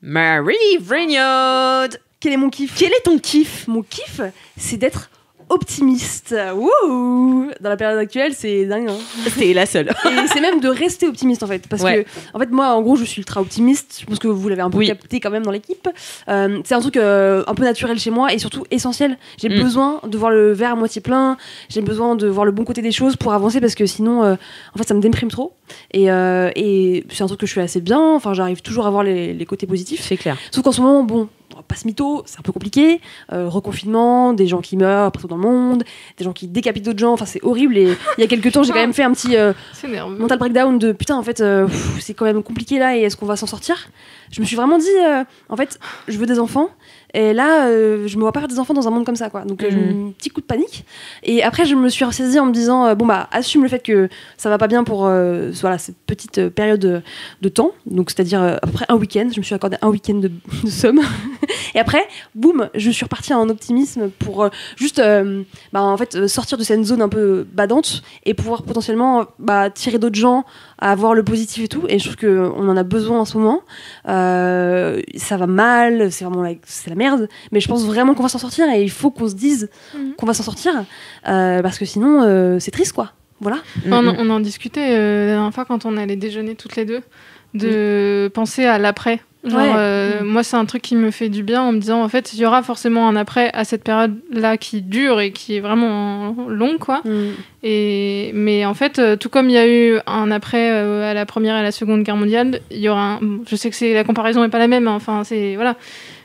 Marie Vrignaud. Quel est mon kiff? Quel est ton kiff? Mon kiff, c'est d'être optimiste. Wouhou! Dans la période actuelle, c'est dingue. Hein. T'es la seule. Et c'est même de rester optimiste en fait. Parce Ouais. que, en fait, moi, en gros, je suis ultra optimiste. Je pense que vous l'avez un peu Oui. capté quand même dans l'équipe. C'est un truc un peu naturel chez moi et surtout essentiel. J'ai besoin de voir le verre à moitié plein. J'ai besoin de voir le bon côté des choses pour avancer parce que sinon, en fait, ça me déprime trop. Et c'est un truc que je fais assez bien. Enfin, j'arrive toujours à voir les côtés positifs. C'est clair. Sauf qu'en ce moment, bon, on va pas se mytho, c'est un peu compliqué. Reconfinement, des gens qui meurent partout dans le monde, des gens qui décapitent d'autres gens, enfin c'est horrible. Et il y a quelques temps, j'ai quand même fait un petit C'est nerveux. mental breakdown de putain, en fait, c'est quand même compliqué là et est-ce qu'on va s'en sortir? Je me suis vraiment dit, en fait, je veux des enfants. Et là, je me vois pas faire des enfants dans un monde comme ça, quoi. Donc, un petit coup de panique. Et après, je me suis ressaisie en me disant, bon, bah, assume le fait que ça va pas bien pour voilà, cette petite période de temps. Donc, c'est-à-dire à peu près un week-end. Je me suis accordé un week-end de somme. Et après, boum, je suis repartie en optimisme pour juste, en fait, sortir de cette zone un peu badante et pouvoir potentiellement tirer d'autres gens à voir le positif et tout. Et je trouve qu'on en a besoin en ce moment. Ça va mal, c'est vraiment c'est la merde, mais je pense vraiment qu'on va s'en sortir et il faut qu'on se dise qu'on va s'en sortir parce que sinon c'est triste quoi. Voilà. On en discutait la dernière fois quand on allait déjeuner toutes les deux, de penser à l'après. Genre, moi, c'est un truc qui me fait du bien en me disant, en fait, il y aura forcément un après à cette période-là qui dure et qui est vraiment longue, quoi. Mais en fait, tout comme il y a eu un après à la Première et à la Seconde Guerre mondiale, il y aura je sais que la comparaison n'est pas la même, hein, enfin, c'est... Voilà.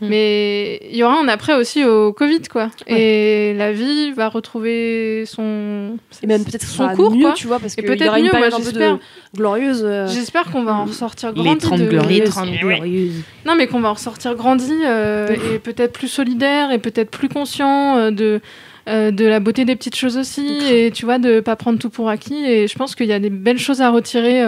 Mais il y aura un après aussi au Covid, quoi. Et la vie va retrouver son... Et même peut-être son son cours, mieux, quoi. tu vois, parce Et qu'il y peut-être aura une mieux, période moi, un peu j'espère. glorieuse. J'espère qu'on va en ressortir grandi. Les 30 glorieuses. Les 30 glorieuses. Non, mais qu'on va en ressortir grandi et peut-être plus solidaire et peut-être plus conscient de la beauté des petites choses aussi et tu vois, de pas prendre tout pour acquis. Et je pense qu'il y a des belles choses à retirer.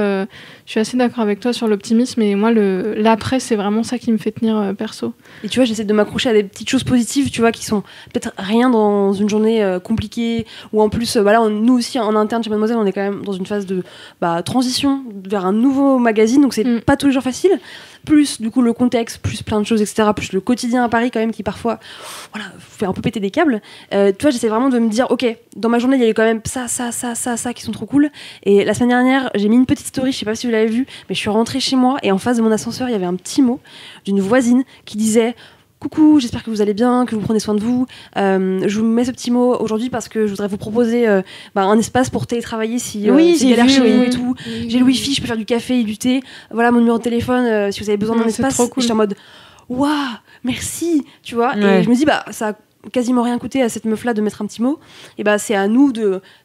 Je suis assez d'accord avec toi sur l'optimisme et moi, l'après, c'est vraiment ça qui me fait tenir perso. Et tu vois, j'essaie de m'accrocher à des petites choses positives, tu vois, qui sont peut-être rien dans une journée compliquée. Ou en plus, nous aussi, en interne chez Mademoiselle, on est quand même dans une phase de transition vers un nouveau magazine. Donc, c'est pas tous les jours facile. Plus, du coup, le contexte, plus plein de choses, etc. Plus le quotidien à Paris, quand même, qui parfois, fait un peu péter des câbles. Tu vois, j'essaie vraiment de me dire, ok, dans ma journée, il y avait quand même ça qui sont trop cool. Et la semaine dernière, j'ai mis une petite story, je sais pas si vous l'avez vu, mais je suis rentrée chez moi et en face de mon ascenseur, il y avait un petit mot d'une voisine qui disait: coucou, j'espère que vous allez bien, que vous prenez soin de vous. Je vous mets ce petit mot aujourd'hui parce que je voudrais vous proposer un espace pour télétravailler si c'est galère chez vous et tout. J'ai le wifi, je peux faire du café et du thé. Voilà mon numéro de téléphone si vous avez besoin d'un espace. Trop cool. J'étais en mode waouh, merci, tu vois. Ouais. Et je me dis ça a quasiment rien coûté à cette meuf là de mettre un petit mot. Et c'est à nous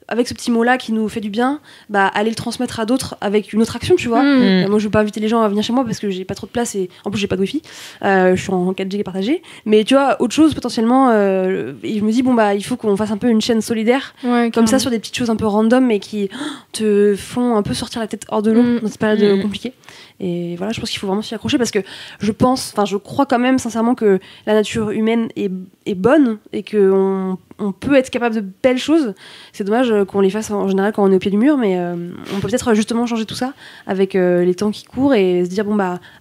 avec ce petit mot là qui nous fait du bien, aller le transmettre à d'autres avec une autre action, tu vois. Moi je veux pas inviter les gens à venir chez moi parce que j'ai pas trop de place et en plus j'ai pas de wifi, je suis en 4G partagé, mais tu vois, autre chose potentiellement, et je me dis il faut qu'on fasse un peu une chaîne solidaire comme ça sur des petites choses un peu random mais qui te font un peu sortir la tête hors de l'eau dans cette période compliquée. Et voilà, je pense qu'il faut vraiment s'y accrocher parce que je crois quand même sincèrement que la nature humaine est bonne et qu'on peut être capable de belles choses. C'est dommage qu'on les fasse en général quand on est au pied du mur, mais on peut peut-être justement changer tout ça avec les temps qui courent et se dire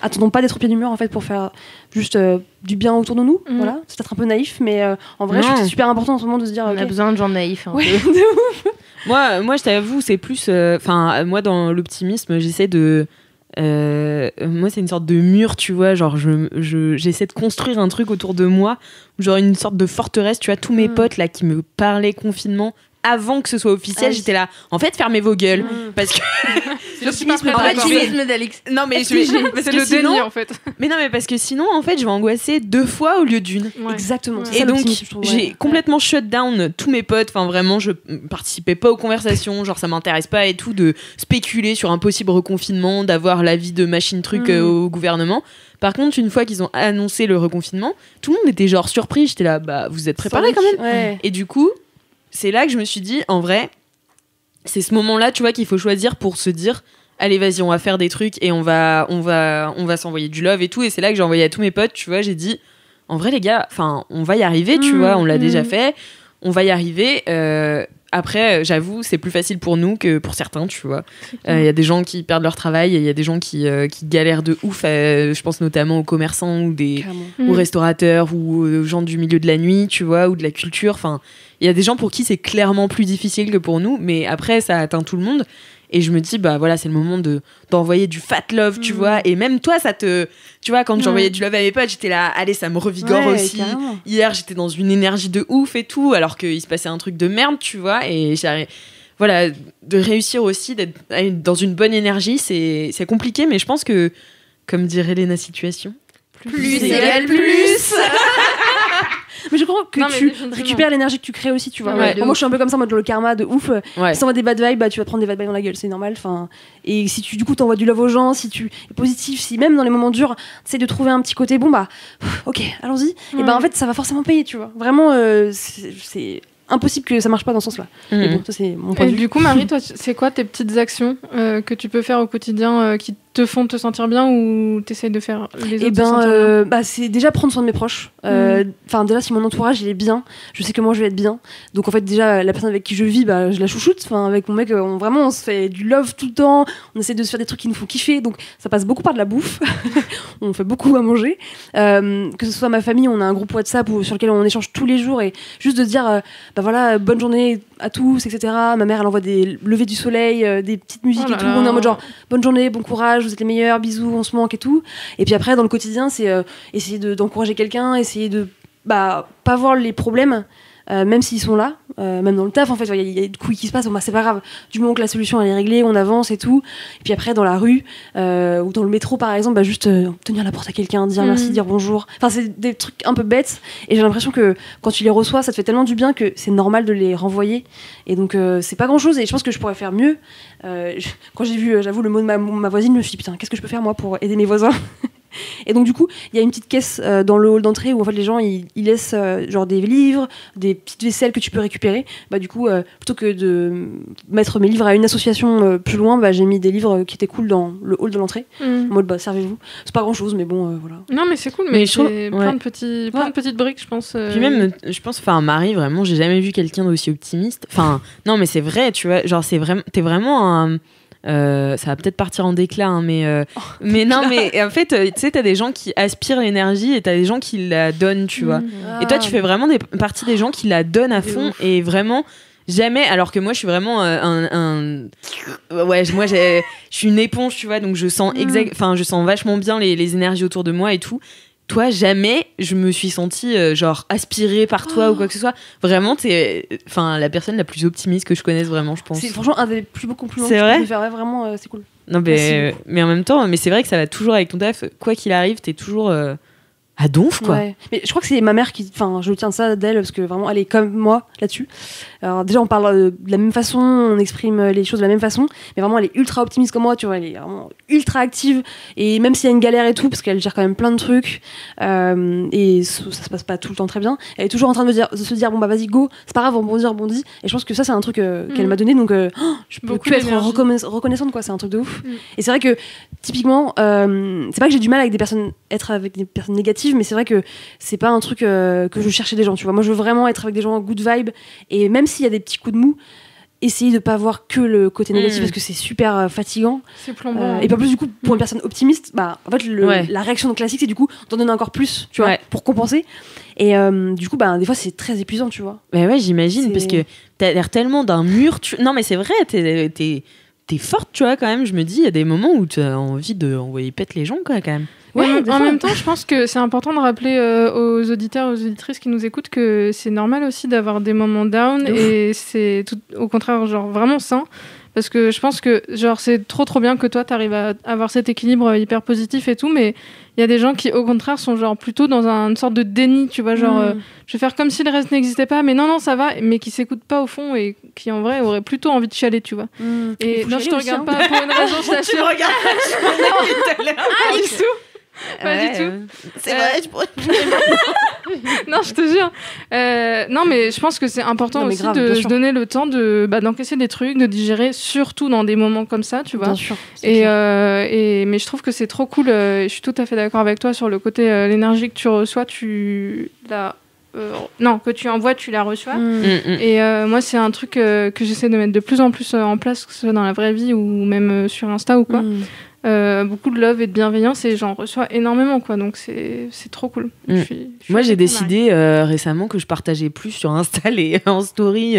attendons pas d'être au pied du mur en fait pour faire juste du bien autour de nous. Voilà, c'est peut-être un peu naïf, mais en vrai je trouve que c'est super important en ce moment de se dire On a besoin de gens naïfs. Ouais, de ouf. Moi, je t'avoue, c'est plus... moi, dans l'optimisme, j'essaie de... moi, c'est une sorte de mur, tu vois. Genre, j'essaie de construire un truc autour de moi, genre une sorte de forteresse, tu vois. Tous mes potes, là, qui me parlaient confinement, avant que ce soit officiel, j'étais là. En fait, fermez vos gueules. Parce que. L'optimisme d'Alix. Non, mais parce c'est que le sinon. déni en fait. Mais non, mais parce que sinon, en fait, je vais angoisser 2 fois au lieu d'une. Ouais. Exactement. C'est Et ça, donc, l'optimisme, je trouve, j'ai ouais. complètement shut down tous mes potes. Enfin, vraiment, je participais pas aux conversations. Genre, ça m'intéresse pas et tout de spéculer sur un possible reconfinement, d'avoir l'avis de machine truc au gouvernement. Par contre, une fois qu'ils ont annoncé le reconfinement, tout le monde était genre surpris. J'étais là, bah, vous êtes préparés quand même. Ouais. Et du coup, c'est là que je me suis dit, en vrai, c'est ce moment-là, tu vois, qu'il faut choisir pour se dire, allez, vas-y, on va faire des trucs et on va s'envoyer du love et tout. Et c'est là que j'ai envoyé à tous mes potes, tu vois, j'ai dit, en vrai, les gars, enfin, on va y arriver, tu vois, on l'a déjà fait, on va y arriver. Après, j'avoue, c'est plus facile pour nous que pour certains, tu vois. Il y a des gens qui perdent leur travail, il y a des gens qui galèrent de ouf. Je pense notamment aux commerçants ou aux restaurateurs ou aux gens du milieu de la nuit, tu vois, ou de la culture. Enfin, il y a des gens pour qui c'est clairement plus difficile que pour nous, mais après, ça atteint tout le monde. Et je me dis, bah voilà, c'est le moment d'envoyer du fat love, tu vois. Et même toi, tu vois, quand j'envoyais du love à mes potes, j'étais là, allez, ça me revigore aussi. Carrément. Hier, j'étais dans une énergie de ouf et tout, alors qu'il se passait un truc de merde, tu vois. Et voilà, de réussir aussi, d'être dans une bonne énergie, c'est compliqué, mais je pense que, comme dirait Léna Situation, Plus égale plus. Mais je crois que Non, mais tu définitivement. récupères l'énergie que tu crées aussi, tu vois. Ouais, Moi, je suis un peu comme ça, moi, dans le karma de ouf. ouais. Si t'envoies des bad vibes, bah, tu vas te prendre des bad vibes dans la gueule, c'est normal. Enfin, et si tu, du coup, t'envoies du love aux gens, si tu es positif, si même dans les moments durs, t'essaies de trouver un petit côté bon, bah, ok, allons-y. Et bah, en fait, ça va forcément payer, tu vois. Vraiment, c'est impossible que ça marche pas dans ce sens-là. Mais bon, ça, c'est mon point Et de vue. du coup, Marie, toi, c'est quoi tes petites actions que tu peux faire au quotidien qui te font te sentir bien ou t'essayes de faire les autres Et te sentir bien bah, c'est déjà prendre soin de mes proches. Enfin, déjà, si mon entourage il est bien, je sais que moi je vais être bien. Donc en fait, déjà, la personne avec qui je vis, bah, je la chouchoute. Enfin, avec mon mec, on se fait du love tout le temps. On essaie de se faire des trucs qui nous font kiffer. Donc ça passe beaucoup par de la bouffe. On fait beaucoup à manger. Que ce soit ma famille, on a un groupe WhatsApp sur lequel on échange tous les jours et juste de dire, bah voilà, bonne journée à tous, etc. Ma mère, elle envoie des levées du soleil, des petites musiques Oh et là tout. là. On est en mode genre, bonne journée, bon courage, vous êtes les meilleurs, bisous, on se manque et tout. Et puis après, dans le quotidien, c'est essayer d'encourager quelqu'un, essayer de pas voir les problèmes, même s'ils sont là, même dans le taf, en fait, il y a des couilles qui se passent, bon, bah, c'est pas grave, du moment que la solution elle est réglée, on avance et tout. Et puis après, dans la rue, ou dans le métro par exemple, bah, juste tenir la porte à quelqu'un, dire merci, dire bonjour. Enfin, c'est des trucs un peu bêtes, et j'ai l'impression que quand tu les reçois, ça te fait tellement du bien que c'est normal de les renvoyer. Et donc, c'est pas grand chose, et je pense que je pourrais faire mieux. Quand j'ai vu, j'avoue, le mot de ma voisine, je me suis dit, putain, qu'est-ce que je peux faire moi pour aider mes voisins? Et donc du coup, il y a une petite caisse dans le hall d'entrée où en fait les gens ils laissent genre des livres, des petites vaisselles que tu peux récupérer. Bah du coup, plutôt que de mettre mes livres à une association plus loin, bah j'ai mis des livres qui étaient cool dans le hall de l'entrée. En mode bah servez-vous. C'est pas grand chose, mais bon voilà. Non, mais c'est cool, Mais mais je trouve- c'est ouais. plein de petites briques, je pense. Puis même, je pense, enfin, Marie, vraiment, j'ai jamais vu quelqu'un d'aussi optimiste. Enfin, non, mais c'est vrai, tu vois, genre, t'es vraiment un. Ça va peut-être partir en déclin, hein, mais non, mais en fait, tu sais, t'as des gens qui aspirent l'énergie et t'as des gens qui la donnent, tu vois. Et toi, tu fais vraiment partie des gens qui la donnent à fond et vraiment jamais. Alors que moi, je suis vraiment ouais, moi, je suis une éponge, tu vois, donc je sens je sens vachement bien les énergies autour de moi et tout. Toi, jamais je me suis sentie genre aspirée par toi ou quoi que ce soit. Vraiment, t'es la personne la plus optimiste que je connaisse, vraiment, je pense. C'est franchement un des plus beaux compliments C'est que vrai tu peux faire. Ouais, vraiment, c'est cool. Non, mais en même temps, mais c'est vrai que ça va toujours avec ton taf. Quoi qu'il arrive, t'es toujours à donf, quoi. Ouais. Mais je crois que c'est ma mère qui. Enfin, je tiens ça d'elle parce que vraiment, elle est comme moi là-dessus. Alors, déjà, on parle de la même façon, on exprime les choses de la même façon, mais vraiment, elle est ultra optimiste comme moi, tu vois. Elle est vraiment ultra active. Et même s'il y a une galère et tout, parce qu'elle gère quand même plein de trucs, et ça se passe pas tout le temps très bien, elle est toujours en train de se dire bon, bah vas-y, go, c'est pas grave, rebondis. Et je pense que ça, c'est un truc qu'elle m'a donné, donc je peux Beaucoup que être d'énergie. reconnaissante, quoi. C'est un truc de ouf. Et c'est vrai que, typiquement, c'est pas que j'ai du mal avec être avec des personnes négatives, mais c'est vrai que c'est pas un truc que je cherchais des gens, tu vois. Moi, je veux vraiment être avec des gens good vibe, et même s'il y a des petits coups de mou, essayer de pas voir que le côté négatif parce que c'est super fatigant. C'est plombant. Et puis en plus, du coup, pour une personne optimiste, bah, en fait, la réaction classique, c'est du coup d'en donner encore plus, tu vois, pour compenser. Et du coup, bah, des fois, c'est très épuisant, tu vois. Mais ouais, j'imagine, parce que t'as l'air tellement d'un mur. Non, mais c'est vrai, t'es forte, tu vois, quand même. Je me dis, il y a des moments où t'as envie d'envoyer pète les gens, quoi, quand même. En même temps, je pense que c'est important de rappeler aux auditeurs et aux auditrices qui nous écoutent que c'est normal aussi d'avoir des moments down et c'est au contraire genre vraiment sain. Parce que je pense que genre c'est trop bien que toi t'arrives à avoir cet équilibre hyper positif et tout, mais il y a des gens qui au contraire sont genre plutôt dans une sorte de déni, tu vois, genre je vais faire comme si le reste n'existait pas, mais non ça va, mais qui s'écoutent pas au fond et qui en vrai auraient plutôt envie de chialer, tu vois. Et non, je te regarde pas pour une raison, je t'assure. Tu me regardes Pas du tout. Pas du tout. C'est vrai, je pourrais. Non, je te jure. Non, mais je pense que c'est important aussi grave, de bien se sûr. donner le temps d'encaisser des trucs, de digérer, surtout dans des moments comme ça, tu vois. Bien sûr. Mais je trouve que c'est trop cool. Je suis tout à fait d'accord avec toi sur le côté l'énergie que tu reçois, que tu envoies, tu la reçois. Et moi, c'est un truc que j'essaie de mettre de plus en plus en place, que ce soit dans la vraie vie ou même sur Insta ou quoi. Beaucoup de love et de bienveillance et j'en reçois énormément, quoi. Donc c'est trop cool. Je suis Moi, j'ai avec toi, décidé récemment que je partageais plus sur Insta et en story.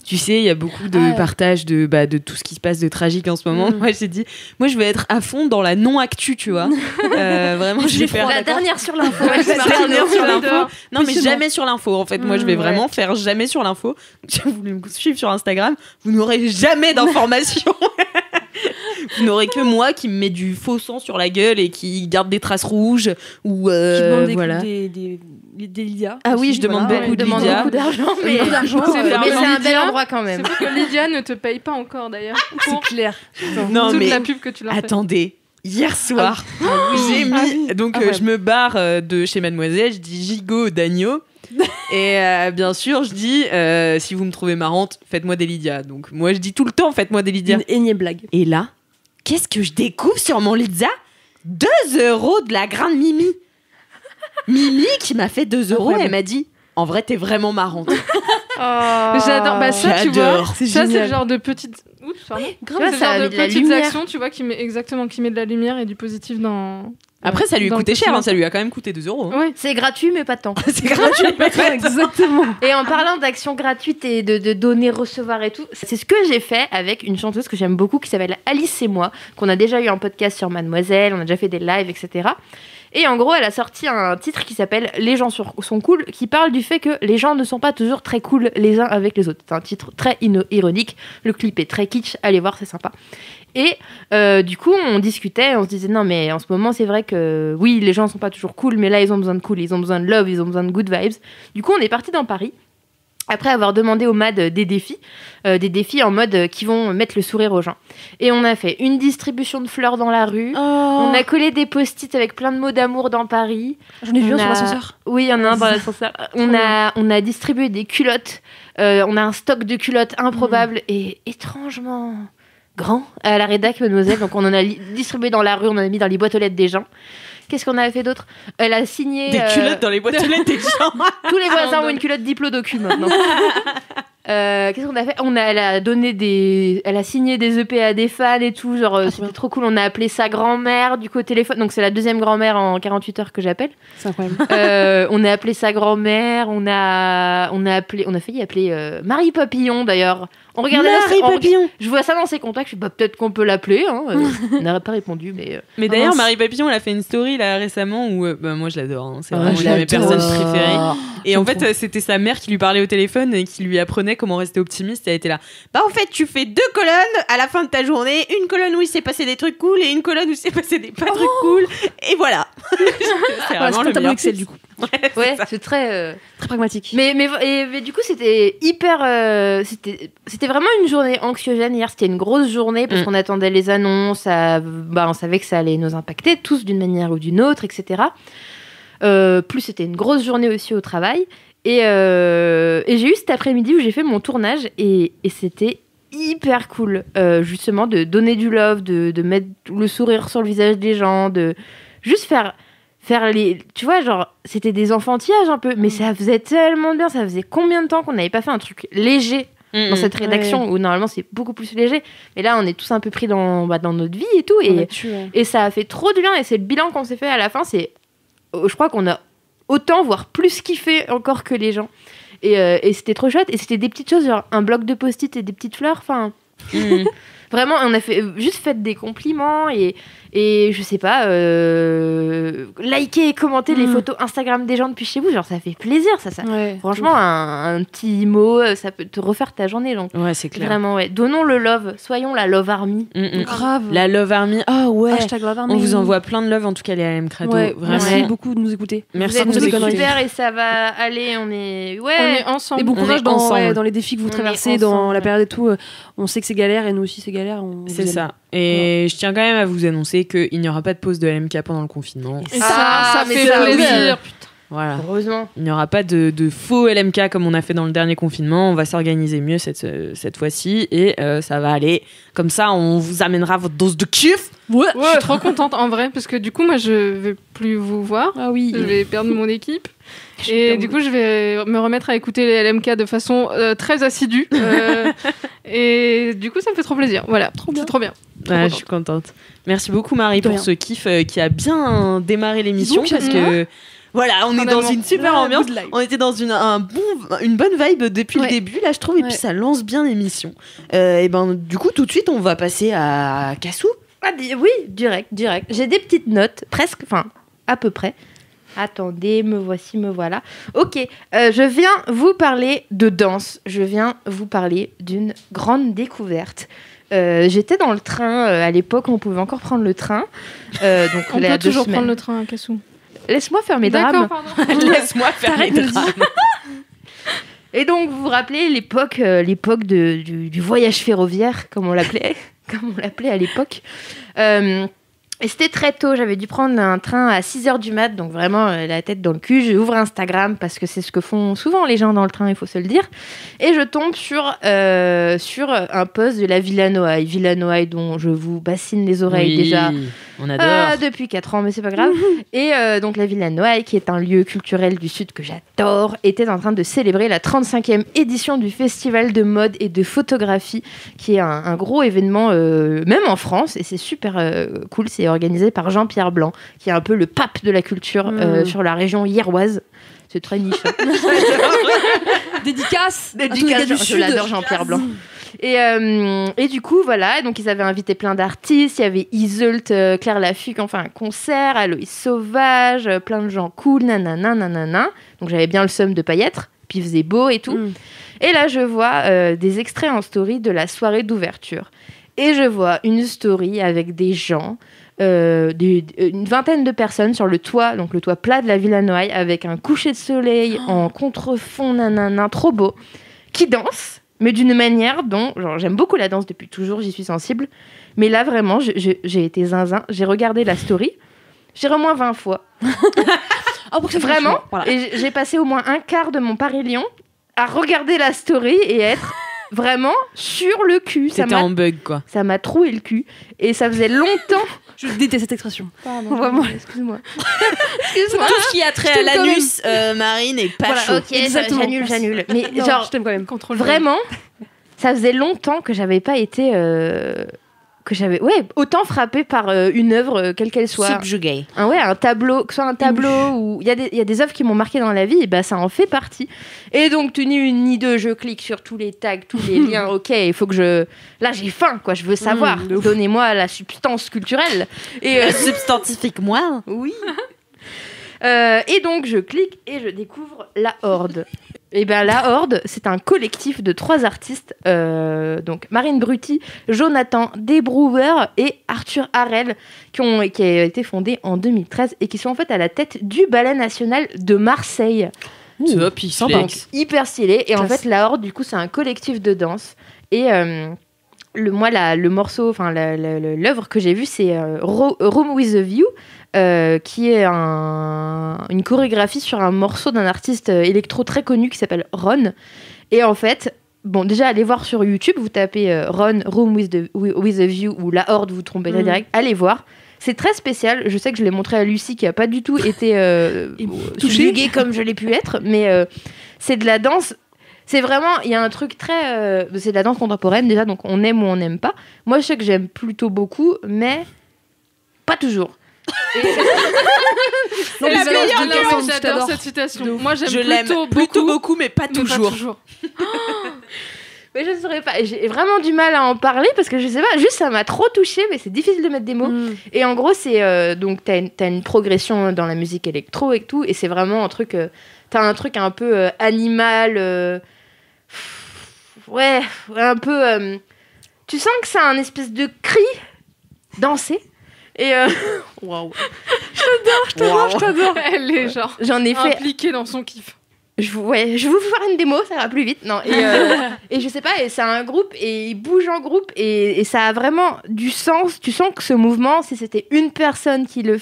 Tu sais, il y a beaucoup de partages de tout ce qui se passe de tragique en ce moment. Moi, j'ai dit, je vais être à fond dans la non-actu, tu vois. Vraiment, je vais faire La dernière sur l'info. la dernière sur l'info. Non, mais Passionnant. jamais sur l'info. En fait, moi, je vais vraiment faire jamais sur l'info. Si vous voulez me suivre sur Instagram, vous n'aurez jamais d'informations. Vous n'aurez que moi qui me met du faux sang sur la gueule et qui garde des traces rouges ou Qui demande voilà. des Lydia. Ah oui, aussi, je demande voilà. beaucoup de demande Lydia. beaucoup d'argent, mais Beaucoup d'argent, C'est mais faire c'est un Lydia. bel endroit quand même. C'est pour que Lydia ne te paye pas encore d'ailleurs. Pour C'est clair. Non, toute mais la pub que tu leur fais. attendez. Hier soir, j'ai mis donc je me barre de chez Mademoiselle, je dis gigot d'agneau et bien sûr je dis si vous me trouvez marrante, faites-moi des Lydia. Donc moi je dis tout le temps faites-moi des Lydia. Une énième blague. Et là, qu'est-ce que je découvre sur mon Lydia 2 € de la grande Mimi. Mimi qui m'a fait 2 €, elle m'a dit en vrai t'es vraiment marrante. J'adore. Bah ça, tu vois, J'adore. c'est le genre de petites. Oups, pardon. Grave, C'est le ça a genre mis de de la petites lumière. actions, tu vois, qui met de la lumière et du positif dans. Après ça lui a dans le coûté cher, quotidien. ça lui a quand même coûté 2 €. Ouais. C'est gratuit, mais pas tant. C'est gratuit. Exactement. Et en parlant d'actions gratuites et de donner, recevoir et tout, c'est ce que j'ai fait avec une chanteuse que j'aime beaucoup qui s'appelle Alice et moi, qu'on a déjà eu en podcast sur Mademoiselle, on a déjà fait des lives, etc. Et en gros, elle a sorti un titre qui s'appelle Les gens sont cool, qui parle du fait que les gens ne sont pas toujours très cool les uns avec les autres. C'est un titre très ironique, le clip est très kitsch, allez voir, c'est sympa. Et du coup, on discutait, on se disait non, mais en ce moment, c'est vrai que oui, les gens sont pas toujours cool, mais là, ils ont besoin de cool, ils ont besoin de love, ils ont besoin de good vibes. Du coup, on est parti dans Paris. Après avoir demandé au MAD des défis en mode qui vont mettre le sourire aux gens. Et on a fait une distribution de fleurs dans la rue. On a collé des post-it avec plein de mots d'amour dans Paris. J'en ai vu On un sur a- l'ascenseur. Oui, il y en a un dans l'ascenseur. On a distribué des culottes. On a un stock de culottes improbable et étrangement grand à la rédac Mademoiselle. Donc on en a distribué dans la rue, on en a mis dans les boîtes aux lettres des gens. Qu'est-ce qu'on a fait d'autre ? Elle a signé... Des culottes dans les boîtes aux lettres des gens. Tous les voisins ont une culotte Diplodocus maintenant. Qu'est-ce qu'on a fait ? Elle a signé des EP à des fans et tout. Genre, c'était trop cool. On a appelé sa grand-mère du coup au téléphone. Donc, c'est la deuxième grand-mère en 48 heures que j'appelle. C'est incroyable. On a appelé sa grand-mère. On a failli appeler Marie Papillon d'ailleurs. On regardait Papillon. je vois ça dans ses contacts. Je suis peut-être qu'on peut l'appeler. Hein. Elle n'aurait pas répondu, mais. Mais d'ailleurs, Marie Papillon, elle a fait une story là récemment où moi je l'adore, hein. C'est Ah, vraiment je une de mes l'adore. personnes préférées. Et en J'aime fait, c'était sa mère qui lui parlait au téléphone et qui lui apprenait comment rester optimiste. Et elle était là. Bah en fait, tu fais 2 colonnes à la fin de ta journée, une colonne où il s'est passé des trucs cool et une colonne où il s'est passé des pas trucs cool. Et voilà. C'est Voilà, vraiment c'est le un tableau meilleur Excel tips. du coup. Ouais, c'est très. Très pragmatique. Mais du coup, c'était hyper. C'était vraiment une journée anxiogène hier. C'était une grosse journée parce qu'on attendait les annonces. On savait que ça allait nous impacter tous d'une manière ou d'une autre, etc. Plus c'était une grosse journée aussi au travail. Et j'ai eu cet après-midi où j'ai fait mon tournage et c'était hyper cool, justement, de donner du love, de mettre le sourire sur le visage des gens, de juste faire les... Tu vois, genre, c'était des enfantillages un peu, mais ça faisait tellement bien. Ça faisait combien de temps qu'on n'avait pas fait un truc léger dans cette rédaction où normalement c'est beaucoup plus léger. Mais là, on est tous un peu pris dans notre vie et tout. Et ça a fait trop de bien. Et c'est le bilan qu'on s'est fait à la fin. Je crois qu'on a autant, voire plus kiffé encore que les gens. Et c'était trop chouette. Et c'était des petites choses, genre un bloc de post-it et des petites fleurs. Enfin, Vraiment, on a juste fait des compliments et je sais pas, liker et commenter les photos Instagram des gens depuis chez vous, genre ça fait plaisir, ça. Ouais. Franchement, un petit mot, ça peut te refaire ta journée. Donc, Ouais, c'est clair. vraiment, ouais. Donnons le love, soyons la love army. Grave. La Love Army. Ah ouais. Hashtag Love Army. On vous envoie plein de love, en tout cas, les LM Crado. Ouais, Vraiment. merci beaucoup de nous écouter. Merci Vous êtes de nous tous écouter. super et ça va aller, on est ensemble. Et bon On courage est ensemble. dans les défis que vous On est traversez, dans ensemble. la période et tout. On sait que c'est galère et nous aussi c'est galère. C'est ça. Et je tiens quand même à vous annoncer qu'il n'y aura pas de pause de LMK pendant le confinement. Et Ah, ça mais fait ça, oui. plaisir. Voilà. Heureusement. Il n'y aura pas de faux LMK comme on a fait dans le dernier confinement. On va s'organiser mieux cette fois-ci et ça va aller. Comme ça, on vous amènera votre dose de kiff. Ouais, je suis trop contente en vrai parce que du coup, moi, je vais plus vous voir. Ah oui. Je vais perdre mon équipe. Et du coup, je vais me remettre à écouter les LMK de façon très assidue. Et du coup, ça me fait trop plaisir. Voilà, c'est trop bien. Je suis contente. Merci beaucoup, Marie, pour ce kiff qui a bien démarré l'émission. Donc, Parce que voilà, on est dans une super ambiance. good life. On était dans une bonne vibe depuis le Ouais. début, là, je trouve. Et puis, ça lance bien l'émission. Et ben, du coup, tout de suite, on va passer à Cassou. Ah, oui, direct. J'ai des petites notes, presque, enfin, à peu près. Attendez, me voilà. Ok, je viens vous parler de danse. Je viens vous parler d'une grande découverte. J'étais dans le train à l'époque, on pouvait encore prendre le train. Donc On il y a peut 2 toujours semaines. prendre le train à Cassou. Laisse-moi faire mes drames. D'accord, pardon. Laisse-moi faire mes drames. Et donc, vous vous rappelez l'époque du voyage ferroviaire, comme on l'appelait à l'époque. Et c'était très tôt, j'avais dû prendre un train à 6h du mat, donc vraiment la tête dans le cul. J'ouvre Instagram parce que c'est ce que font souvent les gens dans le train, il faut se le dire. Et je tombe sur un post de la Villa Noailles. Villa Noailles dont je vous bassine les oreilles déjà. On adore. Depuis 4 ans, mais c'est pas grave. Et donc la Villa Noailles, qui est un lieu culturel du Sud que j'adore, était en train de célébrer la 35e édition du festival de mode et de photographie, qui est un gros événement, même en France, et c'est super cool. C'est organisé par Jean-Pierre Blanc, qui est un peu le pape de la culture sur la région hiéroise. C'est très niche. Hein. Dédicace. Je l'adore, Jean-Pierre Blanc. Et du coup, voilà, donc ils avaient invité plein d'artistes. Il y avait Iseult, Claire Lafuque, enfin un concert, Aloïs Sauvage, plein de gens cool, nanana. Donc j'avais bien le seum de pas y être, puis il faisait beau et tout. Et là, je vois des extraits en story de la soirée d'ouverture. Et je vois une story avec des gens, une vingtaine de personnes sur le toit, donc le toit plat de la Villa Noailles, avec un coucher de soleil en contrefond, trop beau, qui dansent. Mais d'une manière dont, genre, j'aime beaucoup la danse depuis toujours, j'y suis sensible. Mais là, vraiment, j'ai été zinzin. J'ai regardé la story. J'ai au moins 20 fois. Vraiment. Voilà. Et j'ai passé au moins un quart de mon Paris-Lyon à regarder la story et être vraiment sur le cul. C'était en bug, quoi. Ça m'a troué le cul. Et ça faisait longtemps. Je déteste cette expression. Pardon. Vraiment, excuse-moi. Tout ce qui a trait à l'anus, Marine, est pas chaud. Ok, j'annule. Mais non, genre, je t'aime quand même. Vraiment, ça faisait longtemps que j'avais pas été... autant frappée par une œuvre, quelle qu'elle soit. Subjugué. Un tableau, que ce soit un tableau où il y a des œuvres qui m'ont marqué dans la vie, et bah ça en fait partie. Et donc, ni une ni deux, je clique sur tous les tags, tous les liens. Ok, il faut que je. Là, j'ai faim, quoi. Je veux savoir. Donnez-moi la substance culturelle. Et substantifique, moi. Oui. Et donc, je clique et je découvre La Horde. Et bien, La Horde, c'est un collectif de 3 artistes, donc Marine Brutti, Jonathan Desbrouwer et Arthur Harel, qui a été fondé en 2013 et qui sont en fait à la tête du Ballet National de Marseille. Top, Donc, hyper stylé. Et en fait, La Horde, du coup, c'est un collectif de danse. Et le morceau, enfin, l'œuvre que j'ai vue, c'est Room with a View. Qui est une chorégraphie sur un morceau d'un artiste électro très connu qui s'appelle Ron. Et en fait, bon, déjà, allez voir sur YouTube, vous tapez Ron, Room with a View ou La Horde, vous trompez direct, allez voir. C'est très spécial, je sais que je l'ai montré à Lucie qui n'a pas du tout été subjuguée comme je l'ai pu être, mais c'est de la danse. C'est vraiment, il y a un truc très... c'est de la danse contemporaine déjà, donc on aime ou on n'aime pas. Moi, je sais que j'aime plutôt beaucoup, mais pas toujours. C'est la meilleure. J'adore cette citation. Moi, j'aime plutôt beaucoup, mais pas toujours. Mais je ne saurais pas. J'ai vraiment du mal à en parler parce que je sais pas, juste ça m'a trop touchée, mais c'est difficile de mettre des mots. Et en gros, c'est donc t'as une progression dans la musique électro et tout, et c'est vraiment un truc. T'as un truc un peu animal. Ouais, un peu. Tu sens que c'est un espèce de cri dansé. Et waouh. Je t'adore. Elle est genre J'en ai fait. impliquée dans son kiff. Je vais vous faire une démo, ça va plus vite. Non, et je sais pas, et c'est un groupe, et il bouge en groupe, et ça a vraiment du sens. Tu sens que ce mouvement, si c'était une personne qui l'a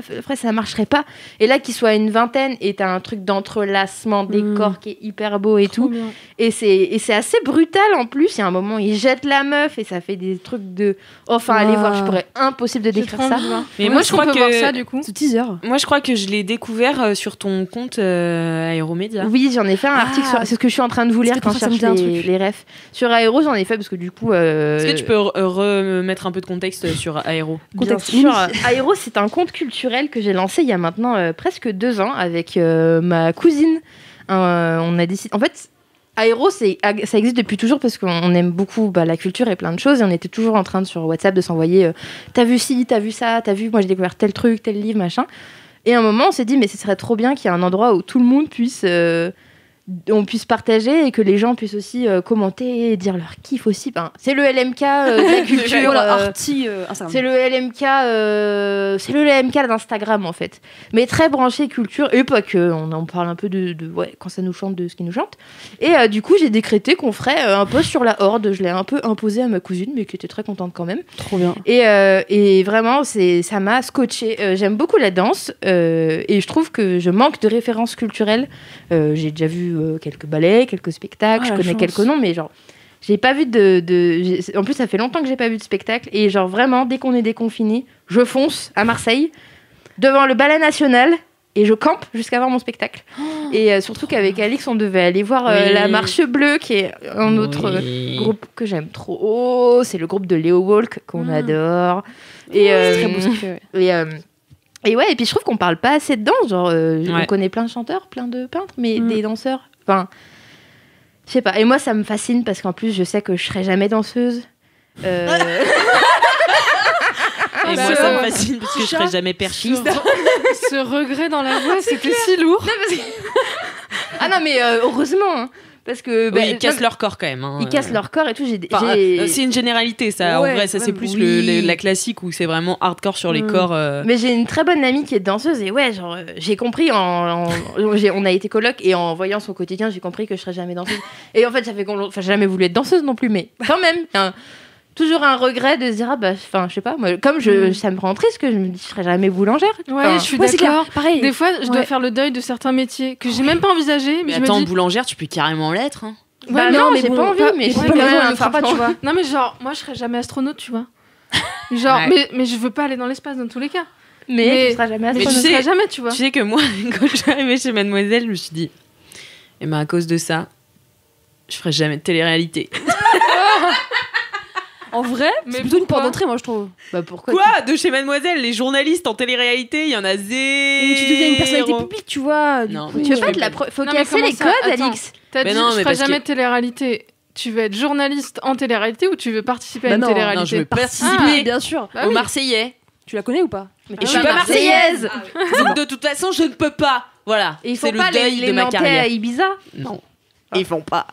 ferait, ça marcherait pas. Et là, qu'il soit une vingtaine, et t'as un truc d'entrelacement des corps qui est hyper beau et tout. Bien. Et c'est assez brutal en plus. Il y a un moment, il jette la meuf, et ça fait des trucs de. Enfin, allez voir, je pourrais impossible de décrire ça. Mais moi, je crois voir que ça du coup. Ce teaser. moi, je crois que je l'ai découvert sur ton compte Aéromédia. Oui, j'en ai fait un article sur. C'est ce que je suis en train de vous lire C'était quand pour je ça que ça cherche me dit un truc. les refs. Sur Aéro, j'en ai fait parce que du coup. Est-ce que tu peux remettre un peu de contexte sur Aéro? Bien Contexte sûr. Aéro, c'est un compte culturel que j'ai lancé il y a maintenant presque 2 ans avec ma cousine. On a décidé. En fait, Aéro, ça existe depuis toujours parce qu'on aime beaucoup la culture et plein de choses. Et on était toujours en train sur WhatsApp de s'envoyer t'as vu ci, t'as vu ça, t'as vu, moi j'ai découvert tel truc, tel livre, machin. Et à un moment, on s'est dit, mais ce serait trop bien qu'il y ait un endroit où tout le monde puisse. On puisse partager et que les gens puissent aussi commenter et dire leur kiff aussi. Ben, c'est le LMK de la culture. Voilà, arty Instagram. C'est le LMK d'Instagram en fait. Mais très branché culture et pas que. On en parle un peu de quand ça nous chante, de ce qui nous chante. Et du coup, j'ai décrété qu'on ferait un post sur la Horde. Je l'ai un peu imposé à ma cousine, mais qui était très contente quand même. Trop bien. Et vraiment, ça m'a scotché. J'aime beaucoup la danse et je trouve que je manque de références culturelles. J'ai déjà vu quelques ballets, quelques spectacles, je connais quelques noms, mais genre, j'ai pas vu en plus, ça fait longtemps que j'ai pas vu de spectacle, et genre, vraiment, dès qu'on est déconfiné, je fonce à Marseille, devant le Ballet National, et je campe jusqu'à voir mon spectacle. Et surtout qu'avec Alix, on devait aller voir La Marche Bleue, qui est un autre groupe que j'aime trop. C'est le groupe de Léo Walk, qu'on adore. Et, Très beau ce qu'il fait, ouais. Et ouais, et puis je trouve qu'on parle pas assez de danse. Genre, on connaît plein de chanteurs, plein de peintres, mais des danseurs. Enfin, je sais pas. Et moi, ça me fascine parce qu'en plus, je sais que je serai jamais danseuse. Et moi, ça me fascine parce que je serai jamais perchiste. Ce regret dans la voix, c'était si lourd. Ah non, mais heureusement. Hein. Parce que ils cassent leur corps quand même. Hein. Ils cassent leur corps et tout. C'est une généralité, ça. Ouais, en vrai, ça c'est plus la classique où c'est vraiment hardcore sur les corps. Mais j'ai une très bonne amie qui est danseuse et ouais, genre j'ai compris on a été coloc et en voyant son quotidien, j'ai compris que je serais jamais danseuse. Et en fait, j'ai jamais voulu être danseuse non plus, mais quand même. Toujours un regret de se dire je sais pas, moi, comme ça me rend triste que je me dis je serais jamais boulangère. Ouais, je suis d'accord. Pareil. Des fois, je dois faire le deuil de certains métiers que j'ai même pas envisagé, mais je attends, me dis boulangère, tu peux carrément l'être. Hein. ouais, non, mais j'ai bon, pas envie, mais pour je pas sais raison, pas, elle le fera pas, tu vois. Non, mais genre, moi, je serais jamais astronaute, tu vois. Genre, mais je veux pas aller dans l'espace dans tous les cas. Mais tu seras jamais Mais astronaute. je serai jamais, tu vois. Tu sais que moi, quand je suis arrivée chez Mademoiselle, je me suis dit, et ben à cause de ça, je ferai jamais de télé-réalité. En vrai, Mais c'est plutôt une porte pourquoi d'entrée, moi, je trouve. Bah pourquoi Quoi De chez Mademoiselle, les journalistes en télé-réalité, il y en a zéro. Mais tu deviens une personnalité publique, tu vois. Non, coup, mais Tu veux pas être faut Non, mais casser comment les ça codes, Attends. Alix. T'as Mais dit, non, je mais ferai parce jamais que- de télé-réalité. Tu veux être journaliste en télé-réalité ou tu veux participer à une non, télé-réalité non, je veux participer Ah, bien sûr. Bah aux oui. Marseillais. Tu la connais ou pas? Mais Et je suis pas marseillaise. Donc de toute façon, je ne peux pas. Voilà, Et ils font c'est le pas deuil les de ma Nantais carrière. à Ibiza. Non, ils font pas.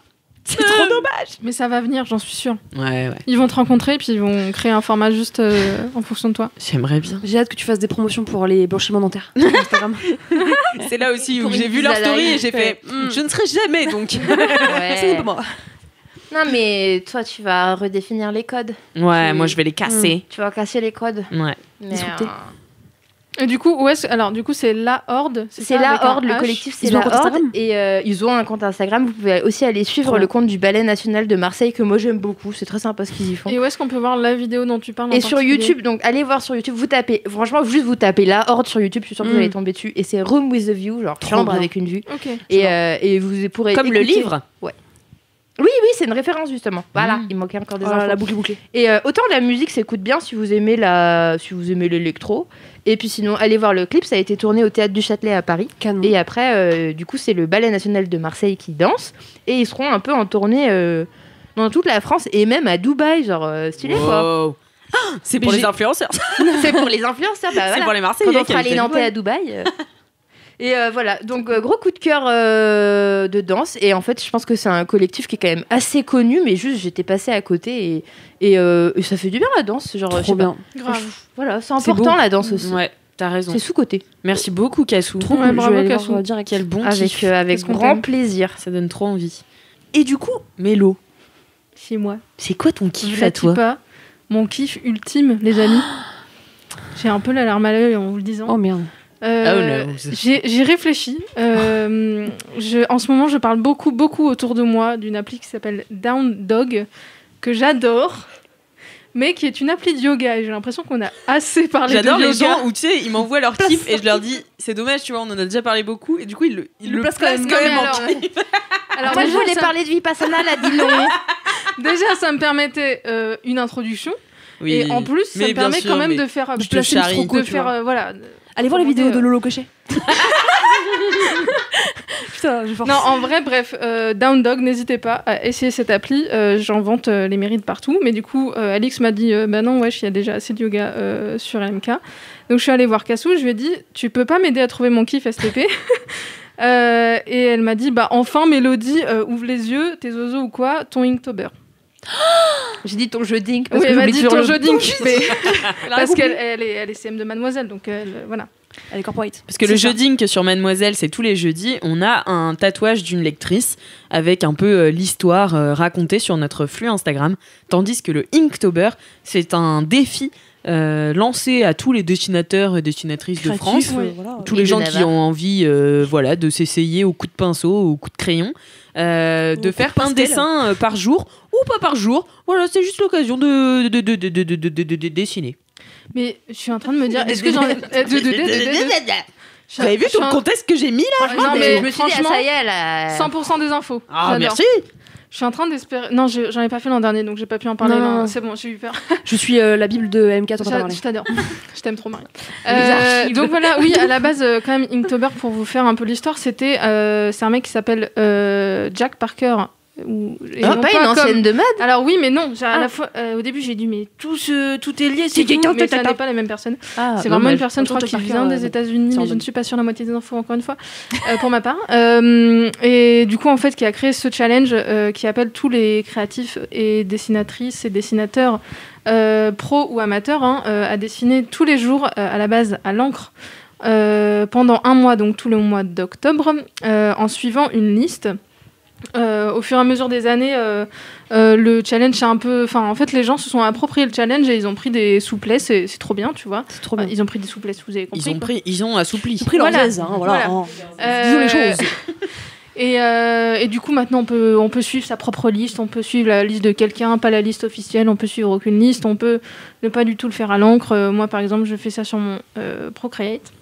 C'est trop dommage. Mais ça va venir, j'en suis sûre. Ouais. Ils vont te rencontrer puis ils vont créer un format juste en fonction de toi. J'aimerais bien. J'ai hâte que tu fasses des promotions pour les blanchiments dentaires sur Instagram. C'est là aussi où Pour j'ai une vu leur pizza story live. et j'ai fait je ne serai jamais donc. Ça n'est pas moi. Non, mais toi, tu vas redéfinir les codes. Ouais, moi je vais les casser. Tu vas casser les codes. Ouais. Mais, Disrupter. Et du coup, alors du coup, c'est la Horde. c'est ça, la avec un Horde, le H. collectif, c'est Ils ont la un compte Horde. Instagram Et ils ont un compte Instagram. Vous pouvez aussi aller suivre Trop le bien. compte du Ballet National de Marseille, que moi j'aime beaucoup. C'est très sympa ce qu'ils y font. Et où est-ce qu'on peut voir la vidéo dont tu parles en Et sur particulier YouTube, donc allez voir sur YouTube, vous tapez, franchement, juste vous tapez la Horde sur YouTube, je suis sûre que vous allez tomber dessus. Et c'est Room with a View, genre Trop chambre bien. avec une vue. Ok. Et vous pourrez. Comme le écouter- livre. Oui, c'est une référence justement. Voilà, il manquait encore des infos. La boucle est bouclée. Et autant la musique s'écoute bien si vous aimez l'électro. Et puis sinon, allez voir le clip, ça a été tourné au Théâtre du Châtelet à Paris. Canon. Et après, du coup, c'est le Ballet National de Marseille qui danse. Et ils seront un peu en tournée dans toute la France et même à Dubaï, genre stylé quoi. Wow. Ah, c'est pour Mais les influenceurs. C'est pour les influenceurs, bah C'est voilà. pour les Marseillais. Quand on fera qui les habitent Nantais à à Dubaï. Et voilà, donc gros coup de cœur de danse. Et en fait, je pense que c'est un collectif qui est quand même assez connu, mais juste j'étais passée à côté et ça fait du bien la danse. Genre, je sais Trop pas. bien. Grave. Voilà, c'est C'est important beau. la danse aussi. Ouais, t'as raison. C'est sous-côté. Merci beaucoup, Cassou. Trop Ouais, cool. bravo, Je vais aller Cassou. voir direct. Quel bon Avec, kiff. avec Qu'est-ce qu'on grand t'aime. plaisir. Ça donne trop envie. Et du coup, Mélo, C'est moi. c'est quoi ton Je kiff la à toi? dis pas. Mon kiff ultime, les amis. J'ai un peu la larme à l'œil en vous le disant. Oh merde. Euh, Oh no. J'ai réfléchi. En ce moment, je parle beaucoup autour de moi d'une appli qui s'appelle Down Dog, que j'adore, mais qui est une appli de yoga. Et j'ai l'impression qu'on a assez parlé de yoga. J'adore les gens où tu sais, ils m'envoient leur kiff et je leur dis c'est dommage, tu vois, on en a déjà parlé beaucoup et du coup ils le placent quand même, Non, mais en alors, kiff. Alors, Moi, je déjà, voulais ça- parler de vie personnelle, elle a dit non. déjà, ça me permettait une introduction. Oui. Et en plus, ça Mais me bien permet sûr, quand même mais de faire. je te charrie. de faire, voilà. Allez voir les Commenter, vidéos de Lolo Cochet. Putain, je force. Non, en vrai, bref, Down Dog, n'hésitez pas à essayer cette appli. J'en vante les mérites partout. Mais du coup, Alix m'a dit bah non, wesh, il y a déjà assez de yoga sur LMK. Donc je suis allée voir Cassou. Je lui ai dit tu peux pas m'aider à trouver mon kiff STP et elle m'a dit bah enfin, Mélodie, ouvre les yeux, tes oiseaux ou quoi, ton Inktober. J'ai dit ton jeu dink parce Oui, que elle m'a j'oublie dit toujours ton le- jeu Dink. Mais parce compris. qu'elle est CM de Mademoiselle. Donc voilà. Elle est corporate. Parce que le jeudi que sur Mademoiselle, c'est tous les jeudis, on a un tatouage d'une lectrice avec un peu l'histoire racontée sur notre flux Instagram. Tandis que le Inktober, c'est un défi lancé à tous les dessinateurs et dessinatrices de France. Voilà. Tous Et les de gens qui Navarre. ont envie voilà, de s'essayer au coup de pinceau, au coup de crayon, de faire un pastel. dessin par jour ou pas par jour. Voilà, c'est juste l'occasion de dessiner. Mais je suis en train de me dire est-ce que j'en Vous avez vu tout le contexte que j'ai mis là? Non, mais je me suis dit, ah, franchement, ça y est, là. 100% des infos. Ah, J'adore. merci! Je suis en train d'espérer. Non, j'en ai pas fait l'an dernier, donc j'ai pas pu en parler. Non. Non, c'est bon, j'ai eu peur. Je suis la Bible de MK, t'en as parlé. Je t'adore. Je t'aime trop, Marie. archives. Donc voilà, oui, à la base, quand même, Inktober, pour vous faire un peu l'histoire, c'est un mec qui s'appelle Jack Parker. Et non Pas une comme- ancienne de mode. Alors oui, mais non. À la fois, au début, j'ai dit mais tout est lié, c'est tout. Mais ça n'est pas la même personne. C'est vraiment une personne, je crois, qui vient des États-Unis, mais je ne suis pas sûre la moitié des infos, encore une fois, pour ma part. Et du coup, en fait, qui a créé ce challenge qui appelle tous les créatifs et dessinatrices et dessinateurs pros ou amateurs à dessiner tous les jours à la base à l'encre pendant un mois, donc tout le mois d'octobre, en suivant une liste. Au fur et à mesure des années, le challenge c'est un peu. Enfin, en fait, les gens se sont appropriés le challenge et ils ont pris des souplesses. C'est trop bien, tu vois. C'est trop bien. Ils ont pris des souplesses, vous avez compris. Ils ont assoupli. Ils ont pris leur Voilà. aise, hein, voilà. Voilà. Disons les choses. Et du coup, maintenant, on peut suivre sa propre liste, on peut suivre la liste de quelqu'un, pas la liste officielle, on peut suivre aucune liste, on peut ne pas du tout le faire à l'encre. Moi, par exemple, je fais ça sur mon Procreate.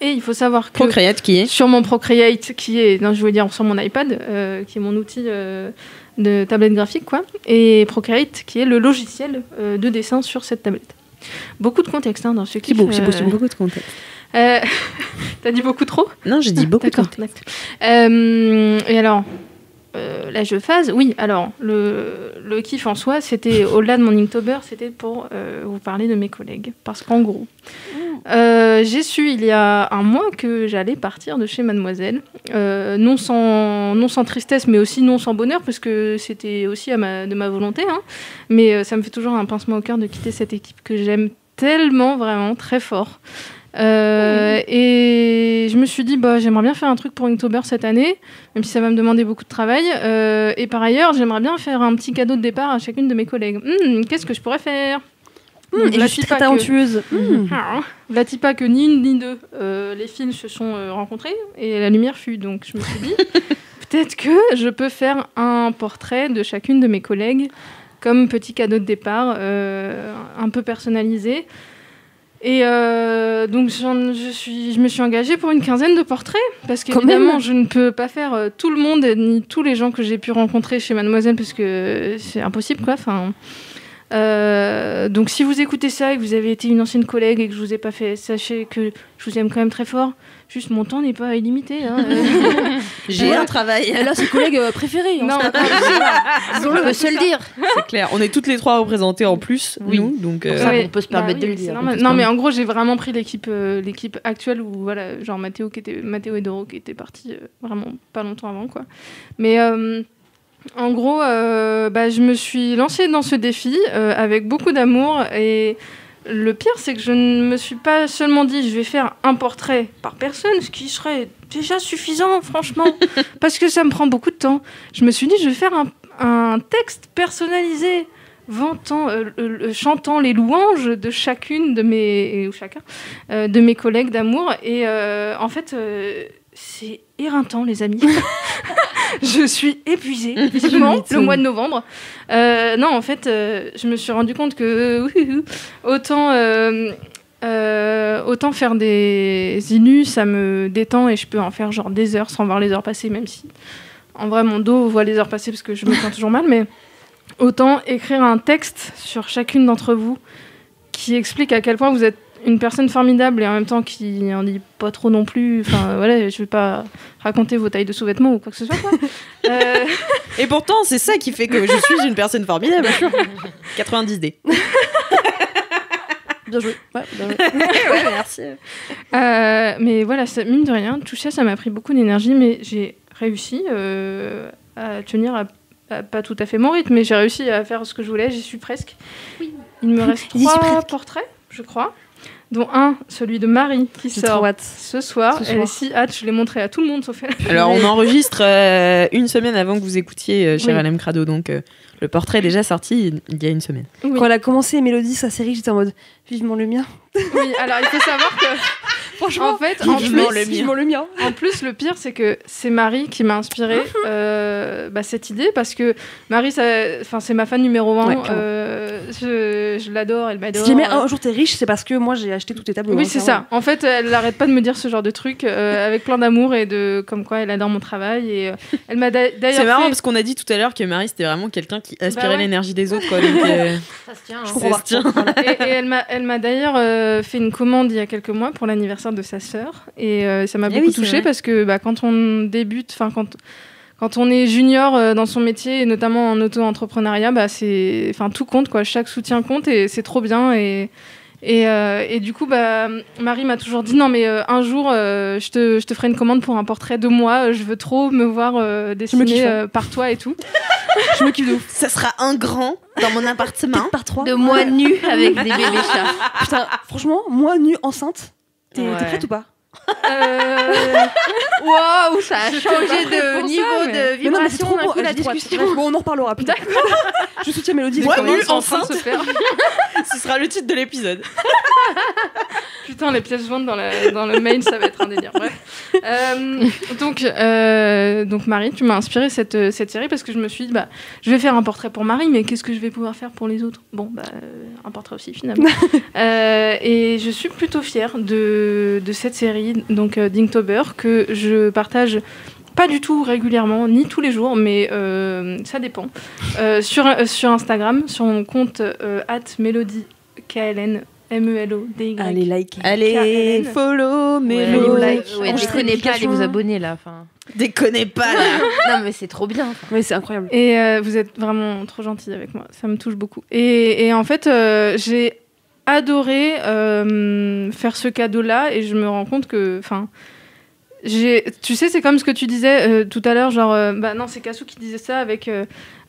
Et il faut savoir que Procreate qui est sur mon Procreate, qui est, non, je voulais dire sur mon iPad, qui est mon outil de tablette graphique, quoi, et Procreate, qui est le logiciel de dessin sur cette tablette. Beaucoup de contexte dans ce C'est beau, c'est beau, c'est beau. beaucoup de contexte. T'as dit beaucoup trop? Non, j'ai dit beaucoup de D'accord. contexte. Et alors, la jeu phase, oui, alors, le kiff en soi, c'était, au-delà de mon Inktober, c'était pour vous parler de mes collègues. Parce qu'en gros, j'ai su il y a un mois que j'allais partir de chez Mademoiselle. Non sans tristesse, mais aussi non sans bonheur, parce que c'était aussi de ma volonté. Mais ça me fait toujours un pincement au cœur de quitter cette équipe que j'aime tellement, vraiment, très fort. Et je me suis dit, j'aimerais bien faire un truc pour Inktober cette année, même si ça va me demander beaucoup de travail. Et par ailleurs, j'aimerais bien faire un petit cadeau de départ à chacune de mes collègues. Qu'est-ce que je pourrais faire? Et je suis très talentueuse. Vlati pas que ni une ni deux, les fils se sont rencontrés et la lumière fut. Donc je me suis dit, peut-être que je peux faire un portrait de chacune de mes collègues comme petit cadeau de départ, un peu personnalisé. Et donc je me suis engagée pour une quinzaine de portraits, parce qu'évidemment je ne peux pas faire tout le monde ni tous les gens que j'ai pu rencontrer chez Mademoiselle, parce que c'est impossible, quoi. Enfin, Donc si vous écoutez ça et que vous avez été une ancienne collègue et que je vous ai pas fait, sachez que je vous aime quand même très fort. Juste mon temps n'est pas illimité. Hein. J'ai un travail. Elle a ses collègues préférés. Non, On peut se le dire. C'est clair. On est toutes les trois représentées en plus, Oui. nous. Donc, Ça, on peut se permettre de le c'est dire. normal. Non, mais en gros, j'ai vraiment pris l'équipe actuelle où, voilà, genre Mathéo et Doro qui étaient partis vraiment pas longtemps avant, quoi. Mais en gros, je me suis lancée dans ce défi avec beaucoup d'amour et le pire, c'est que je ne me suis pas seulement dit je vais faire un portrait par personne, ce qui serait déjà suffisant, franchement, parce que ça me prend beaucoup de temps. Je me suis dit je vais faire un texte personnalisé, chantant les louanges de chacune de chacun de mes collègues d'amour. Et en fait, c'est éreintant, les amis. Je suis épuisée, vivement, le mois de novembre. Non, en fait, je me suis rendu compte que autant faire des inus, ça me détend et je peux en faire genre des heures sans voir les heures passer, même si en vrai mon dos voit les heures passer parce que je me sens toujours mal, mais autant écrire un texte sur chacune d'entre vous qui explique à quel point vous êtes une personne formidable et en même temps qui en dit pas trop non plus. Enfin voilà, je vais pas raconter vos tailles de sous-vêtements ou quoi que ce soit, quoi. Et pourtant, c'est ça qui fait que je suis une personne formidable. 90D. Bien joué. Ouais, bien joué. Ouais, merci. Mais voilà, mine de rien, tout ça, ça m'a pris beaucoup d'énergie, mais j'ai réussi à tenir à pas tout à fait mon rythme, mais j'ai réussi à faire ce que je voulais, j'y suis presque. Oui. Il me reste 3 portraits, je crois, dont un, celui de Marie, qui sort ce soir. Elle est si hâte, je l'ai montré à tout le monde, sauf elle. Alors, on enregistre une semaine avant que vous écoutiez chez RLM Crado, donc le portrait est déjà sorti il y a une semaine. Oui. Quand elle a commencé Mélodie, sa série, j'étais en mode vivement le mien. Oui, alors il faut savoir que franchement, en fait, vivement le mien. En plus, le pire, c'est que c'est Marie qui m'a inspiré cette idée, parce que Marie, c'est ma fan numéro 1. Ouais, je l'adore, elle m'adore. Si jamais un jour t'es riche, c'est parce que moi j'ai acheté tous tes tableaux. Oui, c'est ça. En fait, elle n'arrête pas de me dire ce genre de trucs avec plein d'amour et de comme quoi elle adore mon travail. Et elle m'a d'ailleurs. C'est marrant parce qu'on a dit tout à l'heure que Marie c'était vraiment quelqu'un qui aspirait l'énergie des autres, quoi. Donc, Ça se tient. Je comprends pas. Et elle m'a d'ailleurs fait une commande il y a quelques mois pour l'anniversaire de sa sœur. Et ça m'a beaucoup touchée parce que quand on débute, quand on est junior dans son métier, et notamment en auto-entrepreneuriat, tout compte, quoi. Chaque soutien compte et c'est trop bien. Et du coup, Marie m'a toujours dit non, mais un jour, je te ferai une commande pour un portrait de moi. Je veux trop me voir dessiner par toi et tout. Je me kiffe de ouf. ça sera un grand dans mon appartement. Par 3. De moi nu avec des bébés chats. Putain, franchement, moi nue enceinte, t'es prête ou pas? Waouh, ça a changé de niveau de Mais non, mais c'est vibration trop d'un beau, coup, la j'ai trop hâte. discussion. Bref, bon, on en reparlera plus tard. Je soutiens Mélodie. Moi, avec nue toi. enceinte. Se faire. Ce sera le titre de l'épisode. Putain, les pièces jointes dans le mail, ça va être un délire. Bref. Donc Marie, tu m'as inspiré cette série parce que je me suis dit, je vais faire un portrait pour Marie, mais qu'est-ce que je vais pouvoir faire pour les autres? Bon, un portrait aussi, finalement. Et je suis plutôt fière de cette série, donc d'Inktober, que je partage pas du tout régulièrement, ni tous les jours, mais ça dépend. Sur Instagram, sur mon compte @melody_kln. MELODY. Allez, like. Allez, KLN. follow, Ouais, Mélo. déconnez pas, allez vous abonner là. Enfin... Déconnez pas, là. Non, mais c'est trop bien. Oui, c'est incroyable. Et vous êtes vraiment trop gentille avec moi, ça me touche beaucoup. Et en fait, j'ai adoré faire ce cadeau-là et je me rends compte que... tu sais, c'est comme ce que tu disais tout à l'heure, genre... non, c'est Cassou qui disait ça avec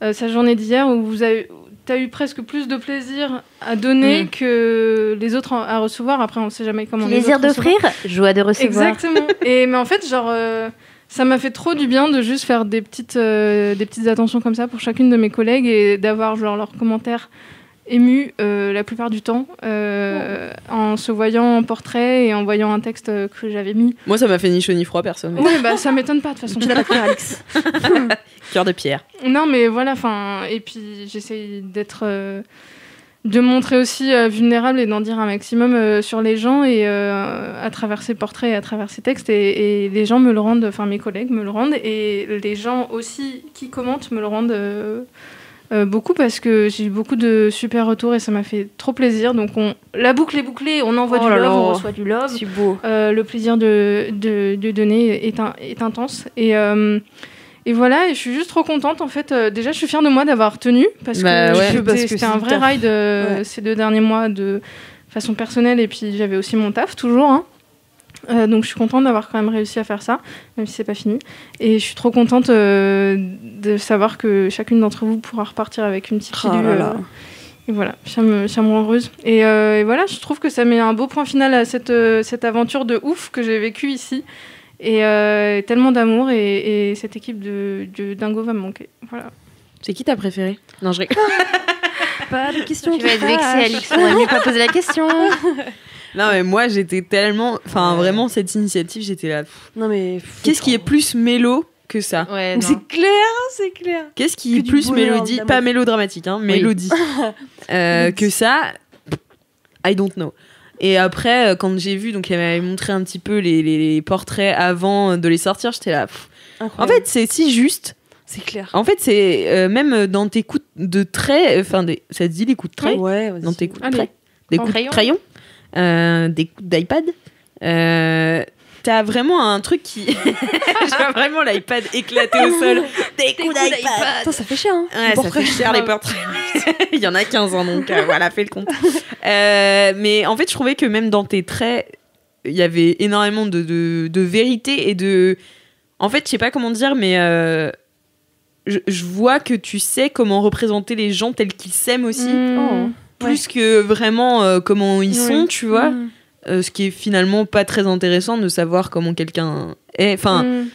sa journée d'hier où t'as eu presque plus de plaisir à donner que les autres à recevoir. Après, on sait jamais comment Plaisir les autres d'offrir, joie de recevoir. Exactement. Mais en fait, genre, ça m'a fait trop du bien de juste faire des petites attentions comme ça pour chacune de mes collègues et d'avoir genre leurs commentaires émus la plupart du temps en se voyant en portrait et en voyant un texte que j'avais mis. Moi, ça m'a fait ni chaud ni froid, personne. Ouais, ça m'étonne pas de toute façon. Tu l'as pas fait, Alex. Cœur de pierre. Non, mais voilà, et puis j'essaye de montrer aussi vulnérable et d'en dire un maximum sur les gens et à travers ces portraits et à travers ces textes et les gens me le rendent, mes collègues me le rendent et les gens aussi qui commentent me le rendent beaucoup parce que j'ai eu beaucoup de super retours et ça m'a fait trop plaisir. Donc la boucle est bouclée, on envoie du love, on reçoit du love. C'est beau. Le plaisir de donner est intense. Et voilà, et je suis juste trop contente en fait. Déjà, je suis fière de moi d'avoir tenu parce que c'était un vrai ride ces 2 derniers mois de façon personnelle et puis j'avais aussi mon taf toujours. Hein. Donc je suis contente d'avoir quand même réussi à faire ça, même si c'est pas fini. Et je suis trop contente de savoir que chacune d'entre vous pourra repartir avec une petite pilule. Et voilà, ça me rend heureuse. Et voilà, je trouve que ça met un beau point final à cette aventure de ouf que j'ai vécue ici. Et tellement d'amour et cette équipe de Dingo va me manquer. Voilà. C'est qui ta préférée? Non, je rigole. Pas de question. Tu vas être vexée, Alix. On va mieux pas poser la question. Non, mais moi, j'étais tellement... Enfin, vraiment, cette initiative, j'étais là... Non, mais... Qu'est-ce qui est plus mélo que ça? Ouais, Mais c'est clair. Qu'est-ce qui est Que du plus bonheur, mélodie? d'amour. Pas mélodramatique, hein, mélodie. Que ça, I don't know. Et après, quand j'ai vu, donc elle m'avait montré un petit peu les portraits avant de les sortir, j'étais là... En fait, c'est si juste... c'est clair. En fait, c'est même dans tes coups de trait... Enfin, ça te dit les coups de trait? Ouais, vas-y. Dans tes coups de Allez. trait? Des En coups crayon. de crayon? Des coups d'iPad? T'as vraiment un truc qui... Je vois vraiment l'iPad éclater au sol. Des coups d'iPad! Attends, ça fait cher, hein. Ouais, ça fait cher les portraits. Il y en a 15 ans, donc voilà, fais le compte. Mais en fait, je trouvais que même dans tes traits, il y avait énormément de vérité et de... En fait, je sais pas comment dire, mais je vois que tu sais comment représenter les gens tels qu'ils s'aiment aussi. Plus que vraiment comment ils sont, tu vois. Ce qui est finalement pas très intéressant de savoir comment quelqu'un est. Enfin...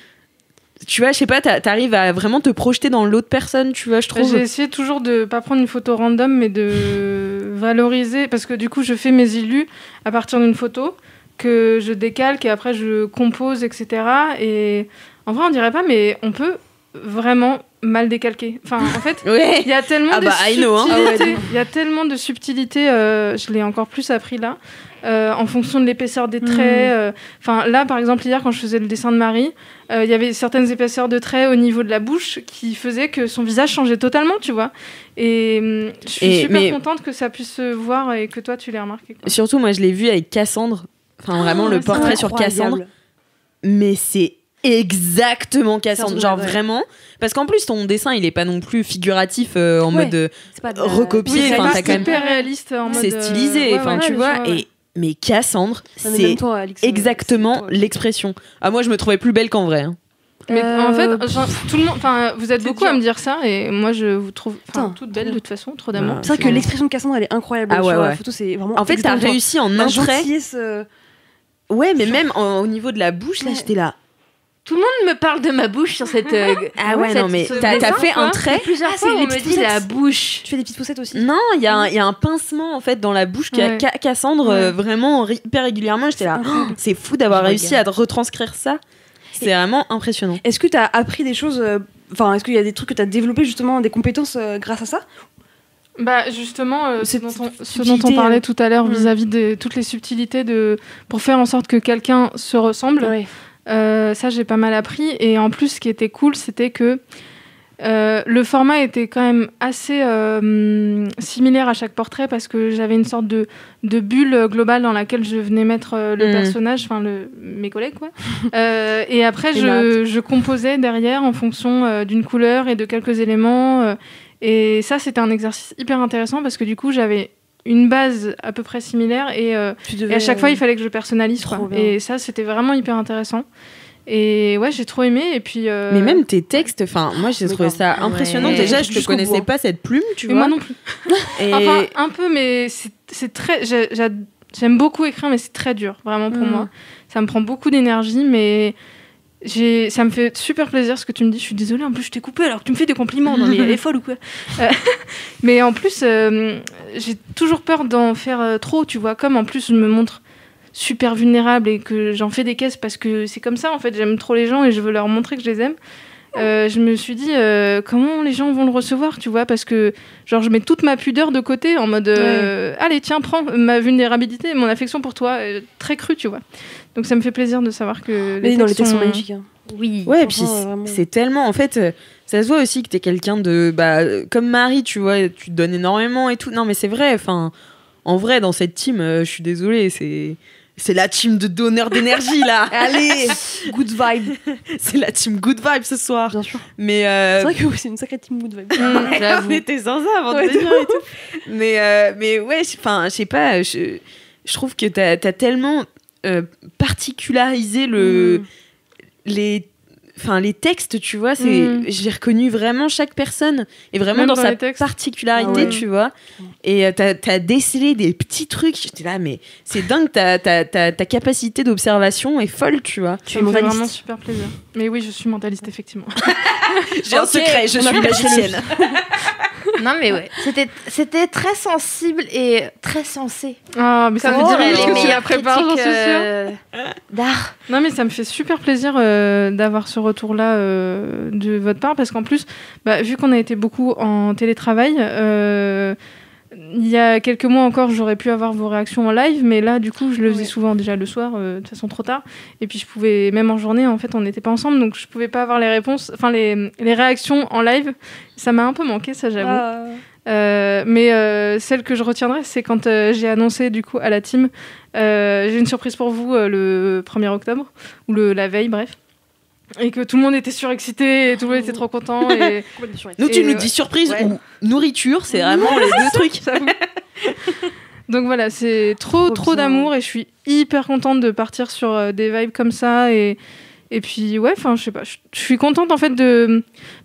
Tu vois, je sais pas, t'arrives à vraiment te projeter dans l'autre personne, tu vois, je trouve. J'ai essayé toujours de pas prendre une photo random, mais de valoriser, parce que du coup, je fais mes illus à partir d'une photo que je décalque et après je compose, etc. Et en vrai, on dirait pas, mais on peut vraiment mal décalquer. Enfin, en fait, Ouais. il y a tellement Ah de bah, I know, hein. subtilité. Il y a tellement de subtilité. Je l'ai encore plus appris là. En fonction de l'épaisseur des traits. Enfin, là, par exemple, hier, quand je faisais le dessin de Marie, il y avait certaines épaisseurs de traits au niveau de la bouche qui faisaient que son visage changeait totalement, tu vois. Et je suis super contente que ça puisse se voir et que toi, tu l'aies remarqué. Quoi. Surtout, moi, je l'ai vu avec Cassandre. Enfin, vraiment, le portrait sur Cassandre. Mais c'est exactement Cassandre. Genre, vraiment. Parce qu'en plus, ton dessin, il est pas non plus figuratif en mode recopié. Oui, Enfin, c'est t'as quand même... hyper réaliste en mode... C'est stylisé, enfin, tu vois. Mais Cassandre, c'est exactement l'expression. Ah, moi, je me trouvais plus belle qu'en vrai. Hein. Mais en fait, tout le monde, vous êtes beaucoup à me dire ça et moi je vous trouve toutes belles de toute façon, trop d'amour. C'est vrai que l'expression de Cassandre elle est incroyable sur la photo, c'est vraiment. En fait, t'as réussi en un trait. Ouais, mais même au niveau de la bouche, là, j'étais là. Tout le monde me parle de ma bouche sur cette. Ah ouais, non, mais t'as fait un trait. Plusieurs fois, on me dit la bouche. Tu fais des petites poussettes aussi? Non, il y a un pincement en fait dans la bouche qui a Cassandre vraiment hyper régulièrement. J'étais là, c'est fou d'avoir réussi à retranscrire ça. C'est vraiment impressionnant. Est-ce que t'as appris des choses? Enfin, est-ce qu'il y a des trucs que t'as développé justement, des compétences grâce à ça? Bah justement, ce dont on parlait tout à l'heure vis-à-vis de toutes les subtilités pour faire en sorte que quelqu'un se ressemble. Ouais. Ça, j'ai pas mal appris. Et en plus, ce qui était cool, c'était que le format était quand même assez similaire à chaque portrait parce que j'avais une sorte de bulle globale dans laquelle je venais mettre le personnage, enfin mes collègues, quoi. Et après, je composais derrière en fonction d'une couleur et de quelques éléments. Et ça, c'était un exercice hyper intéressant parce que du coup, j'avais une base à peu près similaire et à chaque fois il fallait que je personnalise quoi. Et ça c'était vraiment hyper intéressant et ouais j'ai trop aimé et puis mais même tes textes, enfin moi j'ai trouvé ça impressionnant. Déjà je te connaissais pas cette plume, tu vois. Moi non plus. Enfin un peu, mais c'est très j'aime beaucoup écrire mais c'est très dur vraiment pour moi, ça me prend beaucoup d'énergie mais ça me fait super plaisir ce que tu me dis. Je suis désolée, en plus je t'ai coupé alors que tu me fais des compliments. Non mais elle est folle ou quoi? Mais en plus j'ai toujours peur d'en faire trop, tu vois. Comme en plus je me montre super vulnérable et que j'en fais des caisses parce que c'est comme ça en fait. J'aime trop les gens et je veux leur montrer que je les aime. Je me suis dit comment les gens vont le recevoir, tu vois, parce que genre je mets toute ma pudeur de côté en mode allez tiens prends ma vulnérabilité, mon affection pour toi, très crue, tu vois. Donc ça me fait plaisir de savoir que les textes sont magnifiques. Hein. Oui. Ouais, et puis Franchement, vraiment. c'est tellement. En fait, ça se voit aussi que t'es quelqu'un de. Comme Marie, tu vois, tu te donnes énormément et tout. Non, mais c'est vrai, enfin. En vrai, dans cette team, je suis désolée, c'est la team de donneurs d'énergie, là. Allez, good vibe. C'est la team good vibe ce soir. Bien sûr. Mais. C'est vrai que oui, c'est une sacrée team good vibe. On était sans ça avant de venir et tout. Mais ouais, enfin, je sais pas, je trouve que t'as tellement particularisé les textes, tu vois, j'ai reconnu vraiment chaque personne et vraiment Même dans dans sa les textes. particularité, Ah ouais. tu vois. Et t'as décelé des petits trucs. J'étais là, mais c'est dingue, ta capacité d'observation est folle, tu vois. Tu Ça es me fait mentaliste. vraiment super plaisir. Mais oui, je suis mentaliste, effectivement. J'ai un secret, je suis magicienne. Non, mais ouais. C'était très sensible et très sensé. Ah, mais ça Comme me diraient dirait les que tu la meilleurs prépares, j'en suis critiques sûre. d'art. Non, mais ça me fait super plaisir d'avoir ce retour-là de votre part, parce qu'en plus, vu qu'on a été beaucoup en télétravail, il y a quelques mois encore, j'aurais pu avoir vos réactions en live, mais là, du coup, je le faisais souvent déjà le soir, de toute façon trop tard. Et puis, je pouvais, même en journée, en fait, on n'était pas ensemble, donc je pouvais pas avoir les réponses, enfin, les réactions en live. Ça m'a un peu manqué, ça, j'avoue. Mais celle que je retiendrai, c'est quand j'ai annoncé du coup à la team, j'ai une surprise pour vous le 1er octobre, ou la veille, bref. Et que tout le monde était surexcité, et tout le monde était trop content. Et... Nous, tu Et, nous dis surprise ouais. ou nourriture, c'est vraiment les deux trucs. Donc voilà, c'est trop bien. d'amour, et je suis hyper contente de partir sur des vibes comme ça. Et puis, ouais, enfin, je sais pas, je suis contente en fait de.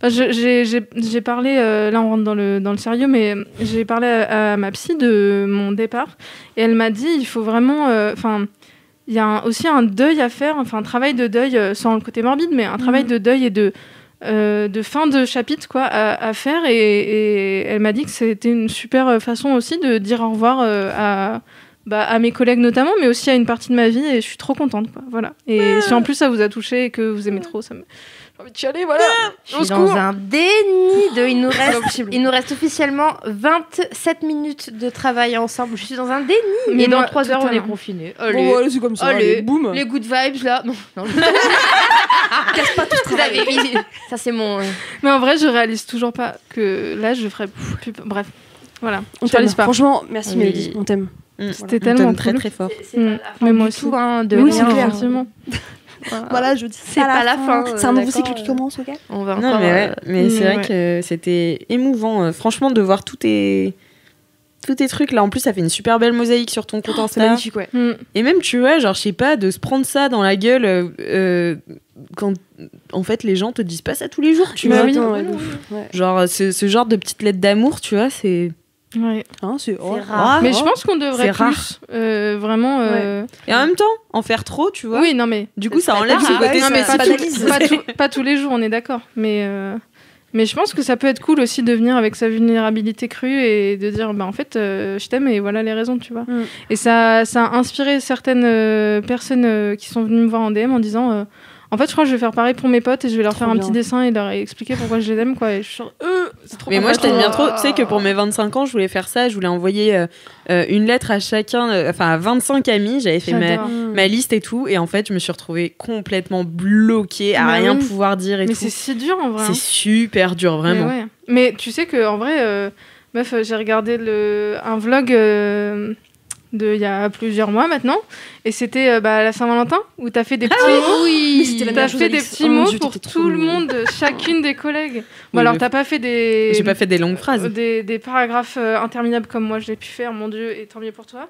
J'ai parlé, là on rentre dans le sérieux, mais j'ai parlé à ma psy de mon départ, et elle m'a dit il faut vraiment. Enfin, il y a aussi un deuil à faire, enfin, un travail de deuil, sans le côté morbide, mais un travail de deuil et de fin de chapitre, quoi, à faire. Et elle m'a dit que c'était une super façon aussi de dire au revoir à mes collègues notamment, mais aussi à une partie de ma vie, et je suis trop contente, quoi. Voilà. Et si en plus ça vous a touché et que vous aimez trop, j'ai envie de chialer, voilà. Je suis dans un déni de. Il nous reste officiellement 27 minutes de travail ensemble. Je suis dans un déni. Mais et dans moi, 3 heures, on est totalement. confinés. Bon, allez, c'est comme ça. Allez, boum. les good vibes là. Non, casse pas tout ce travail. Ça, c'est mon. Mais en vrai, je réalise toujours pas que là, je ferais plus. Bref, voilà. On Je t'aime. réalise pas. Franchement, merci Oui. Mélodie, on t'aime. C'était On tellement t'aime très cool. très fort. C'est pas la fin Mais moi du aussi. tout, hein, de Oui, rien, c'est clair, hein. effectivement. Voilà, je dis C'est pas la fin, C'est un nouveau d'accord, cycle qui commence, ok. On va Non, encore. mais c'est vrai ouais. que c'était émouvant. Franchement, de voir tous tes trucs là. En plus, ça fait une super belle mosaïque sur ton compte C'est Insta. magnifique, ouais. Et même, tu vois, genre, je sais pas, de se prendre ça dans la gueule quand en fait les gens te disent pas ça tous les jours, tu Bah vois. oui. Attends, ouais, de ouf. Ouais. Genre, ce genre de petites lettres d'amour, tu vois, c'est. Ouais. Hein, c'est rare. Mais je pense qu'on devrait C'est plus, vraiment. Et en même temps, en faire trop, tu vois. Oui, non, mais. Du coup, ça serait enlève pas ce grave. côté. Non, mais ça pas, banalise. pas tous les jours, on est d'accord. Mais je pense que ça peut être cool aussi de venir avec sa vulnérabilité crue et de dire, en fait, je t'aime et voilà les raisons, tu vois. Et ça a inspiré certaines personnes qui sont venues me voir en DM en disant, en fait, je crois que je vais faire pareil pour mes potes et je vais leur Trop faire un bien. petit dessin et leur expliquer pourquoi je les aime, quoi. Et je suis genre, c'est trop Mais moi, je bien. t'aime bien trop. Tu sais que pour mes 25 ans, je voulais faire ça. Je voulais envoyer une lettre à chacun, enfin à 25 amis. J'avais fait J'adore. ma liste et tout. Et en fait, je me suis retrouvée complètement bloquée à Mais rien oui. pouvoir dire et Mais tout. c'est si dur en vrai. C'est super dur, vraiment. Mais, ouais. Mais tu sais que en vrai, meuf, j'ai regardé un vlog il y a plusieurs mois maintenant, et c'était à la Saint-Valentin où t'as fait des petits Mais c'était la t'as meilleure chose, fait des Alix. petits Oh mon mots Dieu, pour t'étais tout trop le mignonne. monde, chacune des collègues. Bon Oui, alors mais t'as pas fait des J'ai pas fait des longues phrases. des paragraphes interminables comme moi je l'ai pu faire, mon Dieu, et tant mieux pour toi.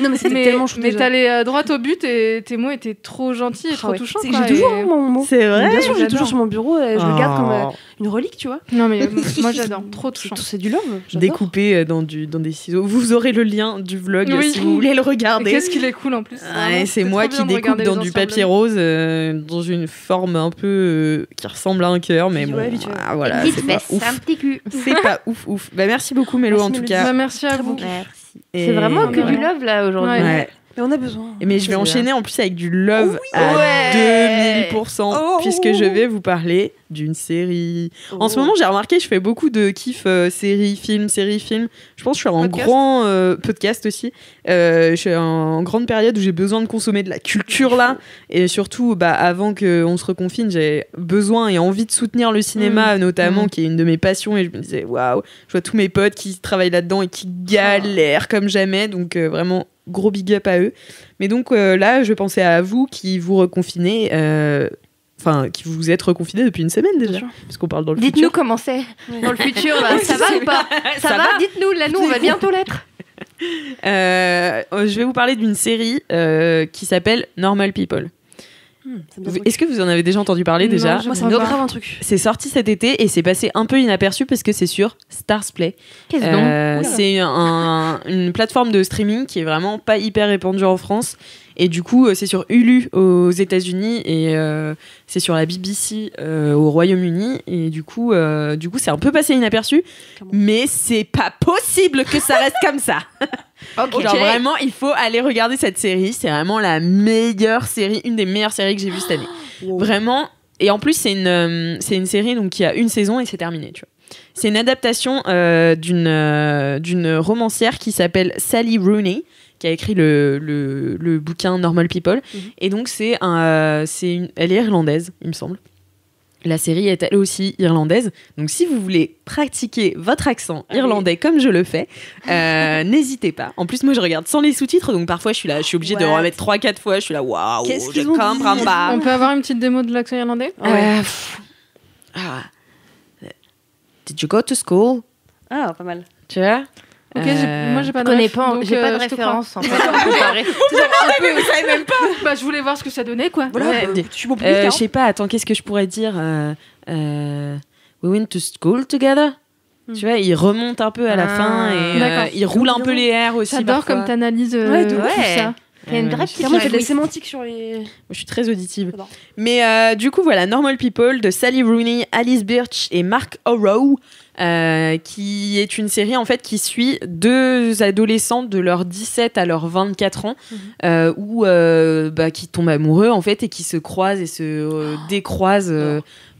Non, mais c'était Mais tellement chou. mais déjà. t'allais droit au but et tes mots étaient trop gentils et Ah trop ouais. touchants. C'est- quoi, J'ai toujours et- mon mot. C'est vrai. Bien sûr, j'ai J'adore. toujours sur mon bureau, je le garde comme Oh. une relique, tu vois. Non mais moi j'adore, trop touchant. C'est du love. j'adore. Découpé dans des ciseaux. Vous aurez le lien du vlog Oui. si vous voulez le Et regarder. qu'est-ce qu'il est cool en plus. Ouais, c'est moi trop qui bien de découpe regarder dans les du anciens papier vlogs. rose, dans une forme un peu qui ressemble à un cœur, mais Vite, bon, ouais, vite, ouais. voilà, Vite c'est fait, pas c'est un ouf. petit cul. C'est pas ouf. Bah merci beaucoup Mélo Merci, en tout Mélodie. cas. Bah, merci à Très vous. bon. Merci. Et- C'est vraiment que Ouais. du love là aujourd'hui. Ouais. Ouais. Mais on a besoin. Mais je vais C'est enchaîner en plus avec du love à Ouais. 2000%, Oh. puisque je vais vous parler d'une série. En ce moment, j'ai remarqué, je fais beaucoup de kiff série, film. Je pense que je suis en Podcast. grand podcast aussi. Je suis en grande période où j'ai besoin de consommer de la culture là. Et surtout, avant qu'on se reconfine, j'ai besoin et envie de soutenir le cinéma, notamment, qui est une de mes passions. Et je me disais, waouh, je vois tous mes potes qui travaillent là-dedans et qui galèrent comme jamais. Donc, vraiment, gros big up à eux. Mais donc, là, je pensais à vous qui vous reconfinez. Enfin, qui vous êtes reconfinés depuis une semaine déjà, parce qu'on parle dans le Dites-nous futur. comment c'est dans le futur. Là. Ça va ou pas Ça va. Dites-nous. Là, nous, on va bientôt l'être. Je vais vous parler d'une série qui s'appelle Normal People. Est-ce que vous en avez déjà entendu parler déjà? Non, Moi, ça me Pas. grave un truc. C'est sorti cet été et c'est passé un peu inaperçu parce que c'est sur Starzplay. Qu'est-ce donc C'est une plateforme de streaming qui est vraiment pas hyper répandue en France. Et du coup, c'est sur Hulu aux États-Unis et c'est sur la BBC au Royaume-Uni. Et du coup, c'est un peu passé inaperçu. Clairement. Mais c'est pas possible que ça reste comme ça. Ok. Genre vraiment, il faut aller regarder cette série. C'est vraiment la meilleure série, une des meilleures séries que j'ai vues cette année. Wow. Vraiment. Et en plus, c'est une série donc, qui a une saison et c'est terminé. Tu vois. C'est une adaptation d'une romancière qui s'appelle Sally Rooney, qui a écrit le bouquin Normal People. Et donc, elle est irlandaise, il me semble. La série est elle aussi irlandaise. Donc, si vous voulez pratiquer votre accent irlandais comme je le fais, n'hésitez pas. En plus, moi, je regarde sans les sous-titres. Donc, parfois, je suis obligée de Ouais. remettre 3-4 fois. Je suis là, waouh, Qu'est-ce je qu'ils ont comprends dit pas. On peut avoir une petite démo de l'accent irlandais? Did you go to school? Ah, pas mal. Tu vois? Ok, moi j'ai pas Je de connais ref, pas. donc, J'ai pas de je te crois. référence en fait. à comparer. mais vous savez même pas. Je voulais voir ce que ça donnait quoi. Voilà, Ouais, je suis bon public. Je sais pas, attends, qu'est-ce que je pourrais dire We went to school together. Tu vois, il remonte un peu à la Ah, fin et d'accord. il roule un peu les airs aussi. J'adore parfois. comme t'analyses Ouais, de tout ouf. ça. Il y a une vraie petite Clairement, il fait de la jouisse. sémantique sur les. Moi, je suis très auditive. J'adore. Mais du coup, voilà, Normal People de Sally Rooney, Alice Birch et Mark O'Rourke, qui est une série en fait qui suit deux adolescents de leurs 17 à leurs 24 ans, qui tombent amoureux en fait et qui se croisent et se décroisent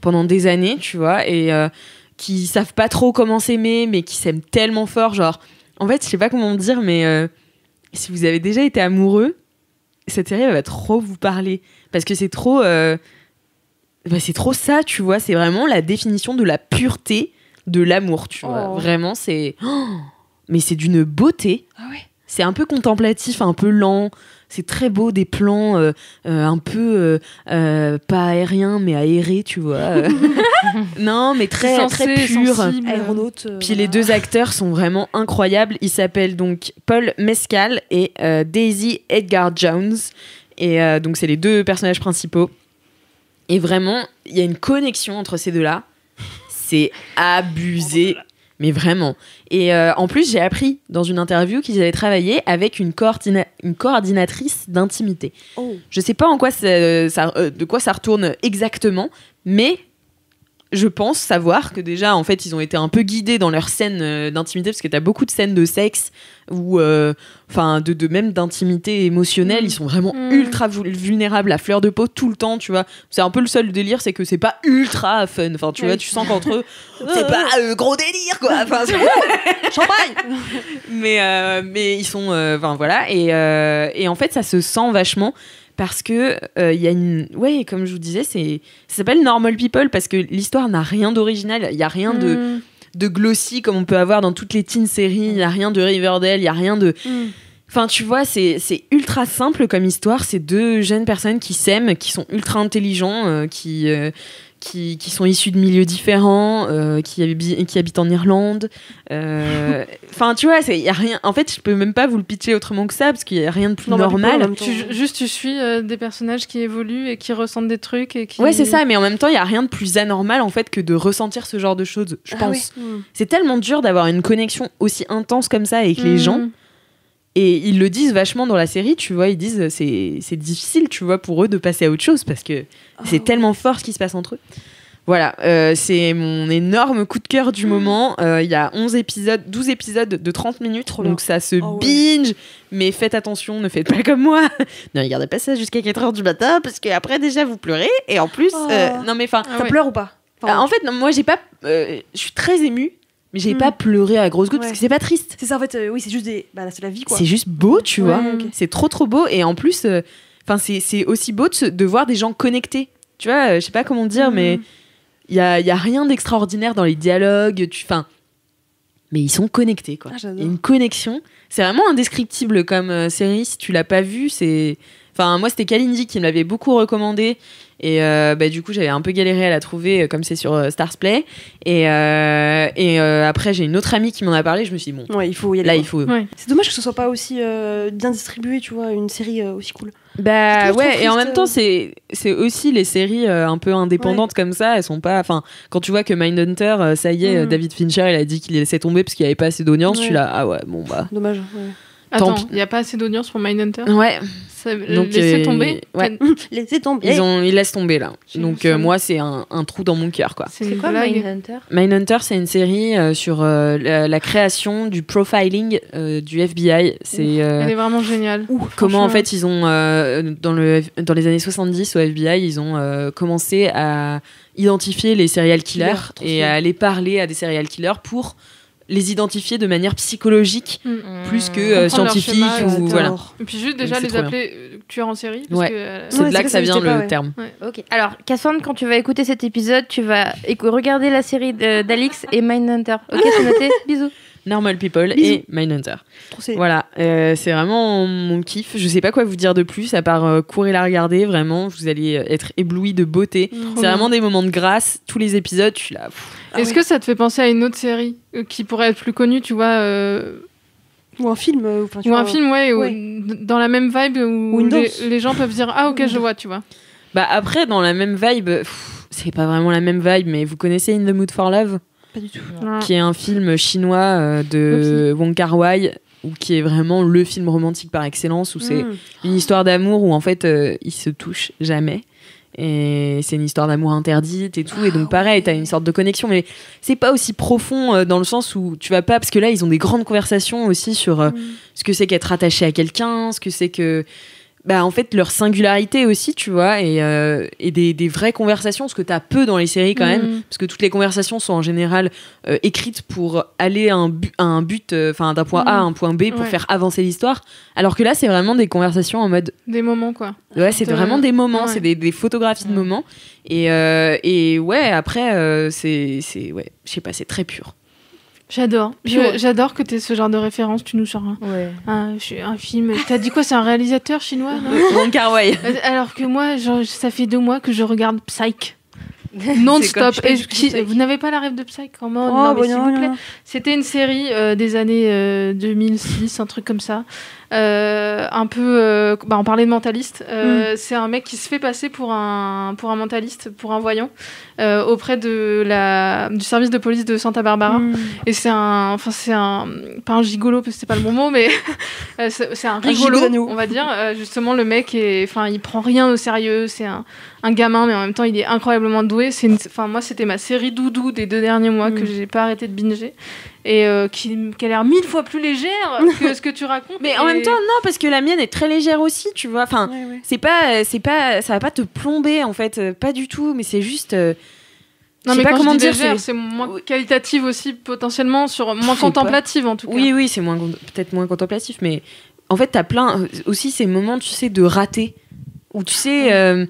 pendant des années, tu vois, et qui savent pas trop comment s'aimer, mais qui s'aiment tellement fort, genre. En fait, je sais pas comment dire, mais si vous avez déjà été amoureux, cette série elle va trop vous parler parce que c'est trop c'est trop ça, tu vois, c'est vraiment la définition de la pureté de l'amour, tu vois. Vraiment, c'est mais c'est d'une beauté. Ah ouais. C'est un peu contemplatif, un peu lent. C'est très beau, des plans un peu pas aériens mais aérés, tu vois. Non, mais très Sensé, très pur. sensible. Aéronaute. Puis les deux acteurs sont vraiment incroyables. Ils s'appellent donc Paul Mescal et Daisy Edgar Jones. Et donc, c'est les deux personnages principaux. Et vraiment, il y a une connexion entre ces deux-là. C'est abusé. Mais vraiment. Et en plus, j'ai appris dans une interview qu'ils avaient travaillé avec une coordinatrice d'intimité. Oh. Je sais pas en quoi de quoi ça retourne exactement, mais je pense savoir que déjà, en fait, ils ont été un peu guidés dans leurs scènes d'intimité, parce que t'as beaucoup de scènes de sexe ou, de même d'intimité émotionnelle. Ils sont vraiment ultra vulnérables, à fleur de peau tout le temps, tu vois. C'est un peu le seul délire, c'est que c'est pas ultra fun. Enfin, tu vois, tu sens qu'entre eux, c'est pas gros délire, quoi. Enfin, champagne. Mais ils sont, voilà. Et en fait, ça se sent vachement. Parce que il y a une, comme je vous disais, ça s'appelle Normal People parce que l'histoire n'a rien d'original, il y a rien de glossy comme on peut avoir dans toutes les teen séries, il y a rien de Riverdale, il y a rien de, enfin tu vois, c'est ultra simple comme histoire, c'est deux jeunes personnes qui s'aiment, qui sont ultra intelligents, qui sont issus de milieux différents, qui habitent en Irlande. Enfin, tu vois, y a rien. En fait, je peux même pas vous le pitcher autrement que ça, parce qu'il y a rien de plus normal. Tu suis des personnages qui évoluent et qui ressentent des trucs et qui. Ouais, c'est ça. Mais en même temps, il y a rien de plus anormal en fait que de ressentir ce genre de choses. Je pense. Oui. C'est tellement dur d'avoir une connexion aussi intense comme ça avec les gens. Et ils le disent vachement dans la série, tu vois, ils disent c'est difficile, tu vois, pour eux de passer à autre chose parce que c'est tellement fort ce qui se passe entre eux. Voilà, c'est mon énorme coup de cœur du moment. Il y a 12 épisodes de 30 minutes, donc ça se binge, mais faites attention, ne faites pas comme moi. Ne regardez pas ça jusqu'à 4h du matin parce qu'après déjà vous pleurez et en plus, non mais enfin, Ça pleure ou pas? Enfin, En fait, non, moi, j'ai pas. Je suis très émue, mais j'ai pas pleuré à grosses gouttes parce Ouais. que c'est pas triste. c'est ça en fait, oui, c'est juste des. Bah, c'est la vie quoi. C'est juste beau, tu Ouais, vois. ok. C'est trop, trop beau. Et en plus, c'est aussi beau de voir des gens connectés. Tu vois, je sais pas comment dire, mais il y a rien d'extraordinaire dans les dialogues. Mais ils sont connectés, quoi. Ah, Il y a j'adore. une connexion. C'est vraiment indescriptible comme série. Si tu l'as pas vue, c'est. Enfin, moi, c'était Kalindi qui me l'avait beaucoup recommandé. Et du coup, j'avais un peu galéré à la trouver, comme c'est sur Stars Play. Et après, j'ai une autre amie qui m'en a parlé. Je me suis dit, bon, Ouais, il faut y aller. là, quoi. il faut. Ouais. C'est dommage que ce soit pas aussi bien distribué, tu vois, une série aussi cool. Bah Je trouve ouais, trop et en triste, même temps, c'est aussi les séries un peu indépendantes comme ça, elles sont pas. Enfin, quand tu vois que Mindhunter, ça y est, David Fincher, il a dit qu'il laissait tomber parce qu'il y avait pas assez d'audience, je suis là, ah ouais, bon bah. Dommage. Ouais. Attends, pis. il n'y a pas assez d'audience pour Mindhunter. Ouais, Ça, donc laissez tomber. ouais, Laissez tomber. ils laissent tomber là. J'ai Donc vu ça. moi, c'est un trou dans mon cœur quoi. C'est C'est une quoi blague. Mindhunter? Mindhunter, c'est une série sur la création du profiling du FBI. C'est Elle est vraiment géniale. comment en Franchement. fait ils ont dans les années 70 au FBI ils ont commencé à identifier les serial killers Trop et stylé. à aller parler à des serial killers pour les identifier de manière psychologique plus que Comprendre leur scientifique schéma, ou etc. voilà. Et puis juste Donc déjà c'est les trop bien. appeler tueurs en série. Parce Ouais. que, C'est Ouais, de là c'est que ça, ça vient n'hésitez pas, le ouais. terme. Ok. Alors, Cassandre, quand tu vas écouter cet épisode, tu vas regarder la série d'Alix et Mindhunter. Ok, c'est noté. Bisous. Normal People Bisous. et Mindhunter. Trop stylé. Voilà, c'est vraiment mon kiff. Je sais pas quoi vous dire de plus à part courir la regarder. Vraiment, vous allez être éblouis de beauté. C'est bien. vraiment des moments de grâce. Tous les épisodes, je suis là. Ah Est-ce ouais. que ça te fait penser à une autre série qui pourrait être plus connue, tu vois Ou un film. Enfin, tu ou vois, un film, ouais, ouais. dans la même vibe où Ou une danse. les gens peuvent dire ah ok je vois, tu vois. Bah après, dans la même vibe, c'est pas vraiment la même vibe, mais vous connaissez In the Mood for Love, Pas du tout. qui est un film chinois de Wong Kar-wai, ou qui est vraiment le film romantique par excellence, où c'est une histoire d'amour où en fait ils se touchent jamais. Et c'est une histoire d'amour interdite et tout. Et donc, pareil, t'as une sorte de connexion. Mais c'est pas aussi profond dans le sens où tu vas pas. Parce que là, ils ont des grandes conversations aussi sur ce que c'est qu'être attaché à quelqu'un, ce que c'est que. Bah, en fait, leur singularité aussi, tu vois. Et des vraies conversations, ce que t'as peu dans les séries quand même. Parce que toutes les conversations sont en général écrites pour aller à un but, enfin, d'un point A à un point B pour Ouais. faire avancer l'histoire. Alors que là, c'est vraiment des conversations en mode. Des moments quoi. Ouais, c'est vraiment des moments, ouais. c'est des photographies de moments. Et ouais, après, c'est ouais, je sais pas, c'est très pur. J'adore. J'adore que t'aies ce genre de référence. Tu nous sors Ouais. un film. T'as dit quoi? C'est un réalisateur chinois, non? Wong Kar-wai. Alors que moi, genre, ça fait 2 mois que je regarde Psych. Non-stop. C'est quoi, Et je sais pas, vous n'avez pas la rêve de Psych? Comment? Oh, non, mais bah s'il non, vous plaît. non. C'était une série des années 2006, un truc comme ça. Un peu. On parlait de mentaliste. C'est un mec qui se fait passer pour un mentaliste, pour un voyant, auprès du service de police de Santa Barbara. Et c'est un. Enfin, c'est un. Pas un gigolo, parce que c'est pas le bon mot, mais c'est un rigolo, gigolo. on va dire. Justement, le mec, il prend rien au sérieux. C'est un gamin, mais en même temps, il est incroyablement doué. Moi, c'était ma série doudou des 2 derniers mois que j'ai pas arrêté de binger. Et qui a l'air 1000 fois plus légère que ce que tu racontes. Mais en même temps, non, parce que la mienne est très légère aussi, tu vois. Enfin, Ouais. c'est pas, ça va pas te plomber en fait, pas du tout. Mais c'est juste. Non, je sais mais pas quand comment je dis dire. légère, c'est moins qualitative aussi, potentiellement, moins sais contemplative en tout cas. Oui, c'est peut-être moins contemplatif, mais en fait, t'as plein aussi ces moments, tu sais, de rater, où tu sais,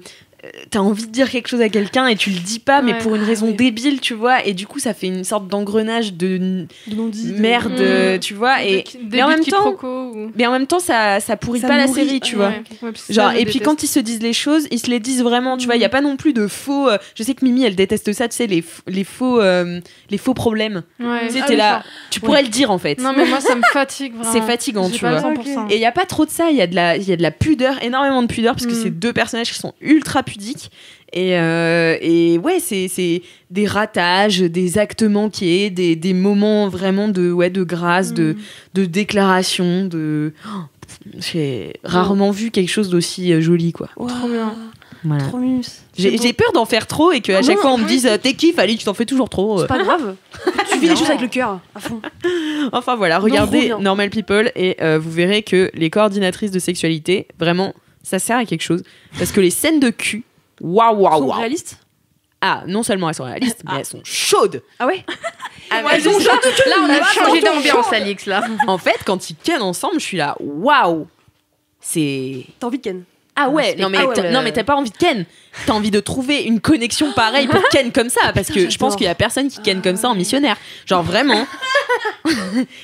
t'as envie de dire quelque chose à quelqu'un et tu le dis pas, mais Ouais. pour une raison oui. débile, tu vois, et du coup, ça fait une sorte d'engrenage de De non-dit, de- merde, tu vois, et mais en même temps, ça pourrit Ça pas la nourrit, série, tu vois. Ouais, parce que Genre, ça, je et puis déteste. quand ils se disent les choses, ils se les disent vraiment, tu vois, il y a pas non plus de faux. Je sais que Mimi, elle déteste ça, tu sais, les faux problèmes. Ouais. Tu sais, Ah t'es oui, là, tu pourrais le dire en fait. Non, mais moi, ça me fatigue vraiment. C'est fatigant, J'ai tu pas vois. le 100%. Et il y a pas trop de ça, il y a de la pudeur, énormément de pudeur, parce que c'est 2 personnages qui sont ultra pudiques. Et ouais, c'est des ratages, des actes manqués, des moments vraiment de grâce, de déclaration, de. J'ai rarement vu quelque chose d'aussi joli, quoi. Wow. Trop bien. Voilà. Trop mus. J'ai peur d'en faire trop et qu'à chaque fois on me dise t'es qui, Fali, tu t'en fais toujours trop. C'est pas grave. Tu vis les choses avec le cœur, à fond. Enfin voilà, trop regardez bien. Normal People et vous verrez que les coordinatrices de sexualité, vraiment, ça sert à quelque chose. Parce que les scènes de cul, waouh, Sont waouh, waouh. réalistes. Ah, non seulement elles sont réalistes, mais elles sont chaudes. Ah ouais. Elles sont chaudes. Là, on a changé d'ambiance, Alix, là. En fait, quand ils kennent ensemble, je suis là, waouh. C'est. T'as envie de ken. Ah ouais, non mais, non mais t'as pas envie de ken. T'as envie de trouver une connexion pareille pour ken comme ça. Parce que je pense qu'il y a personne qui ken comme ça en missionnaire. Genre vraiment.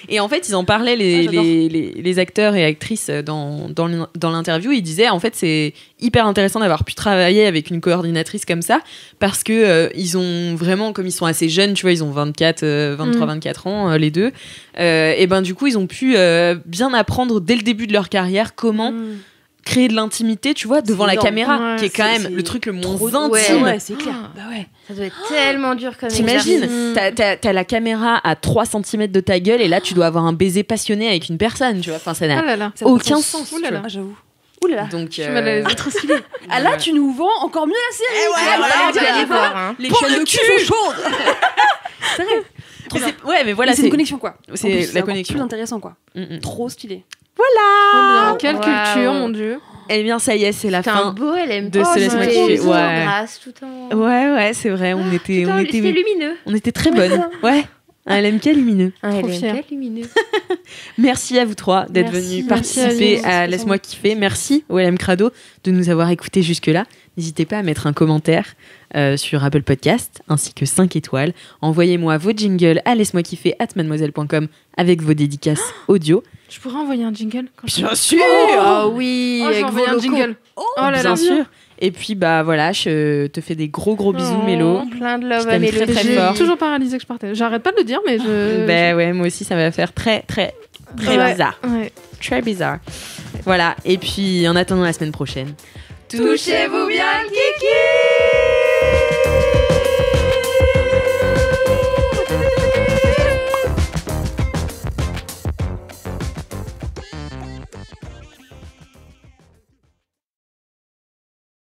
Et en fait, ils en parlaient, les acteurs et actrices dans l'interview. Ils disaient, en fait, c'est hyper intéressant d'avoir pu travailler avec une coordinatrice comme ça. Parce que ils ont vraiment, comme ils sont assez jeunes, tu vois, ils ont 23-24 ans, les deux. Et ben du coup, ils ont pu bien apprendre dès le début de leur carrière comment... créer de l'intimité, tu vois, devant la caméra, qui est quand même le truc le moins intime. Ouais, c'est clair. Bah ouais. Ça doit être tellement dur comme T'imagines, t'as la caméra à 3 cm de ta gueule et là, tu dois avoir un baiser passionné avec une personne, tu vois. Enfin, ça n'a aucun sens. Ouh là là, j'avoue. Ouh là là. Donc, Je suis mal à l'aise. Trop stylé. Ah là, tu nous vends encore mieux la série. Tu vas aller voir, hein. Les chaînes de cul sont chaudes. C'est vrai. Ouais, mais voilà, c'est une connexion, quoi. C'est En plus, la encore connexion. plus intéressant, quoi. Trop stylé. Trop bien. Quelle Wow. culture, mon Dieu. Eh bien, ça y est, c'est la C'était fin un beau LMK. de ce Laisse-moi kiffer. Ouais. Grâce, tout en... Ouais, c'est vrai. C'était lumineux. On était très bonnes. Ouais. Un LMK lumineux. Un Trop fière. LMK lumineux. Merci à vous trois d'être Merci. venus Merci participer à à Laisse-moi kiffer. Merci au LM Crado de nous avoir écoutés jusque-là. N'hésitez pas à mettre un commentaire sur Apple Podcast ainsi que 5 étoiles. Envoyez-moi vos jingles à laisse-moi-kiffer@mademoiselle.com avec vos dédicaces audio. Je pourrais envoyer un jingle quand Bien sûr. Oh oui, Oh, j'ai avec envoyé vos un locaux. jingle. Oh là là. Bien sûr. Et puis bah voilà, je te fais des gros bisous, Mélo. Plein de love Je à t'aime Mélo. très, très J'ai fort. toujours pas réalisé que je partais. J'arrête pas de le dire, mais je. Ben ouais, moi aussi ça va faire très Ouais. bizarre. Ouais. Très bizarre. Voilà. Et puis en attendant la semaine prochaine. Touchez-vous bien le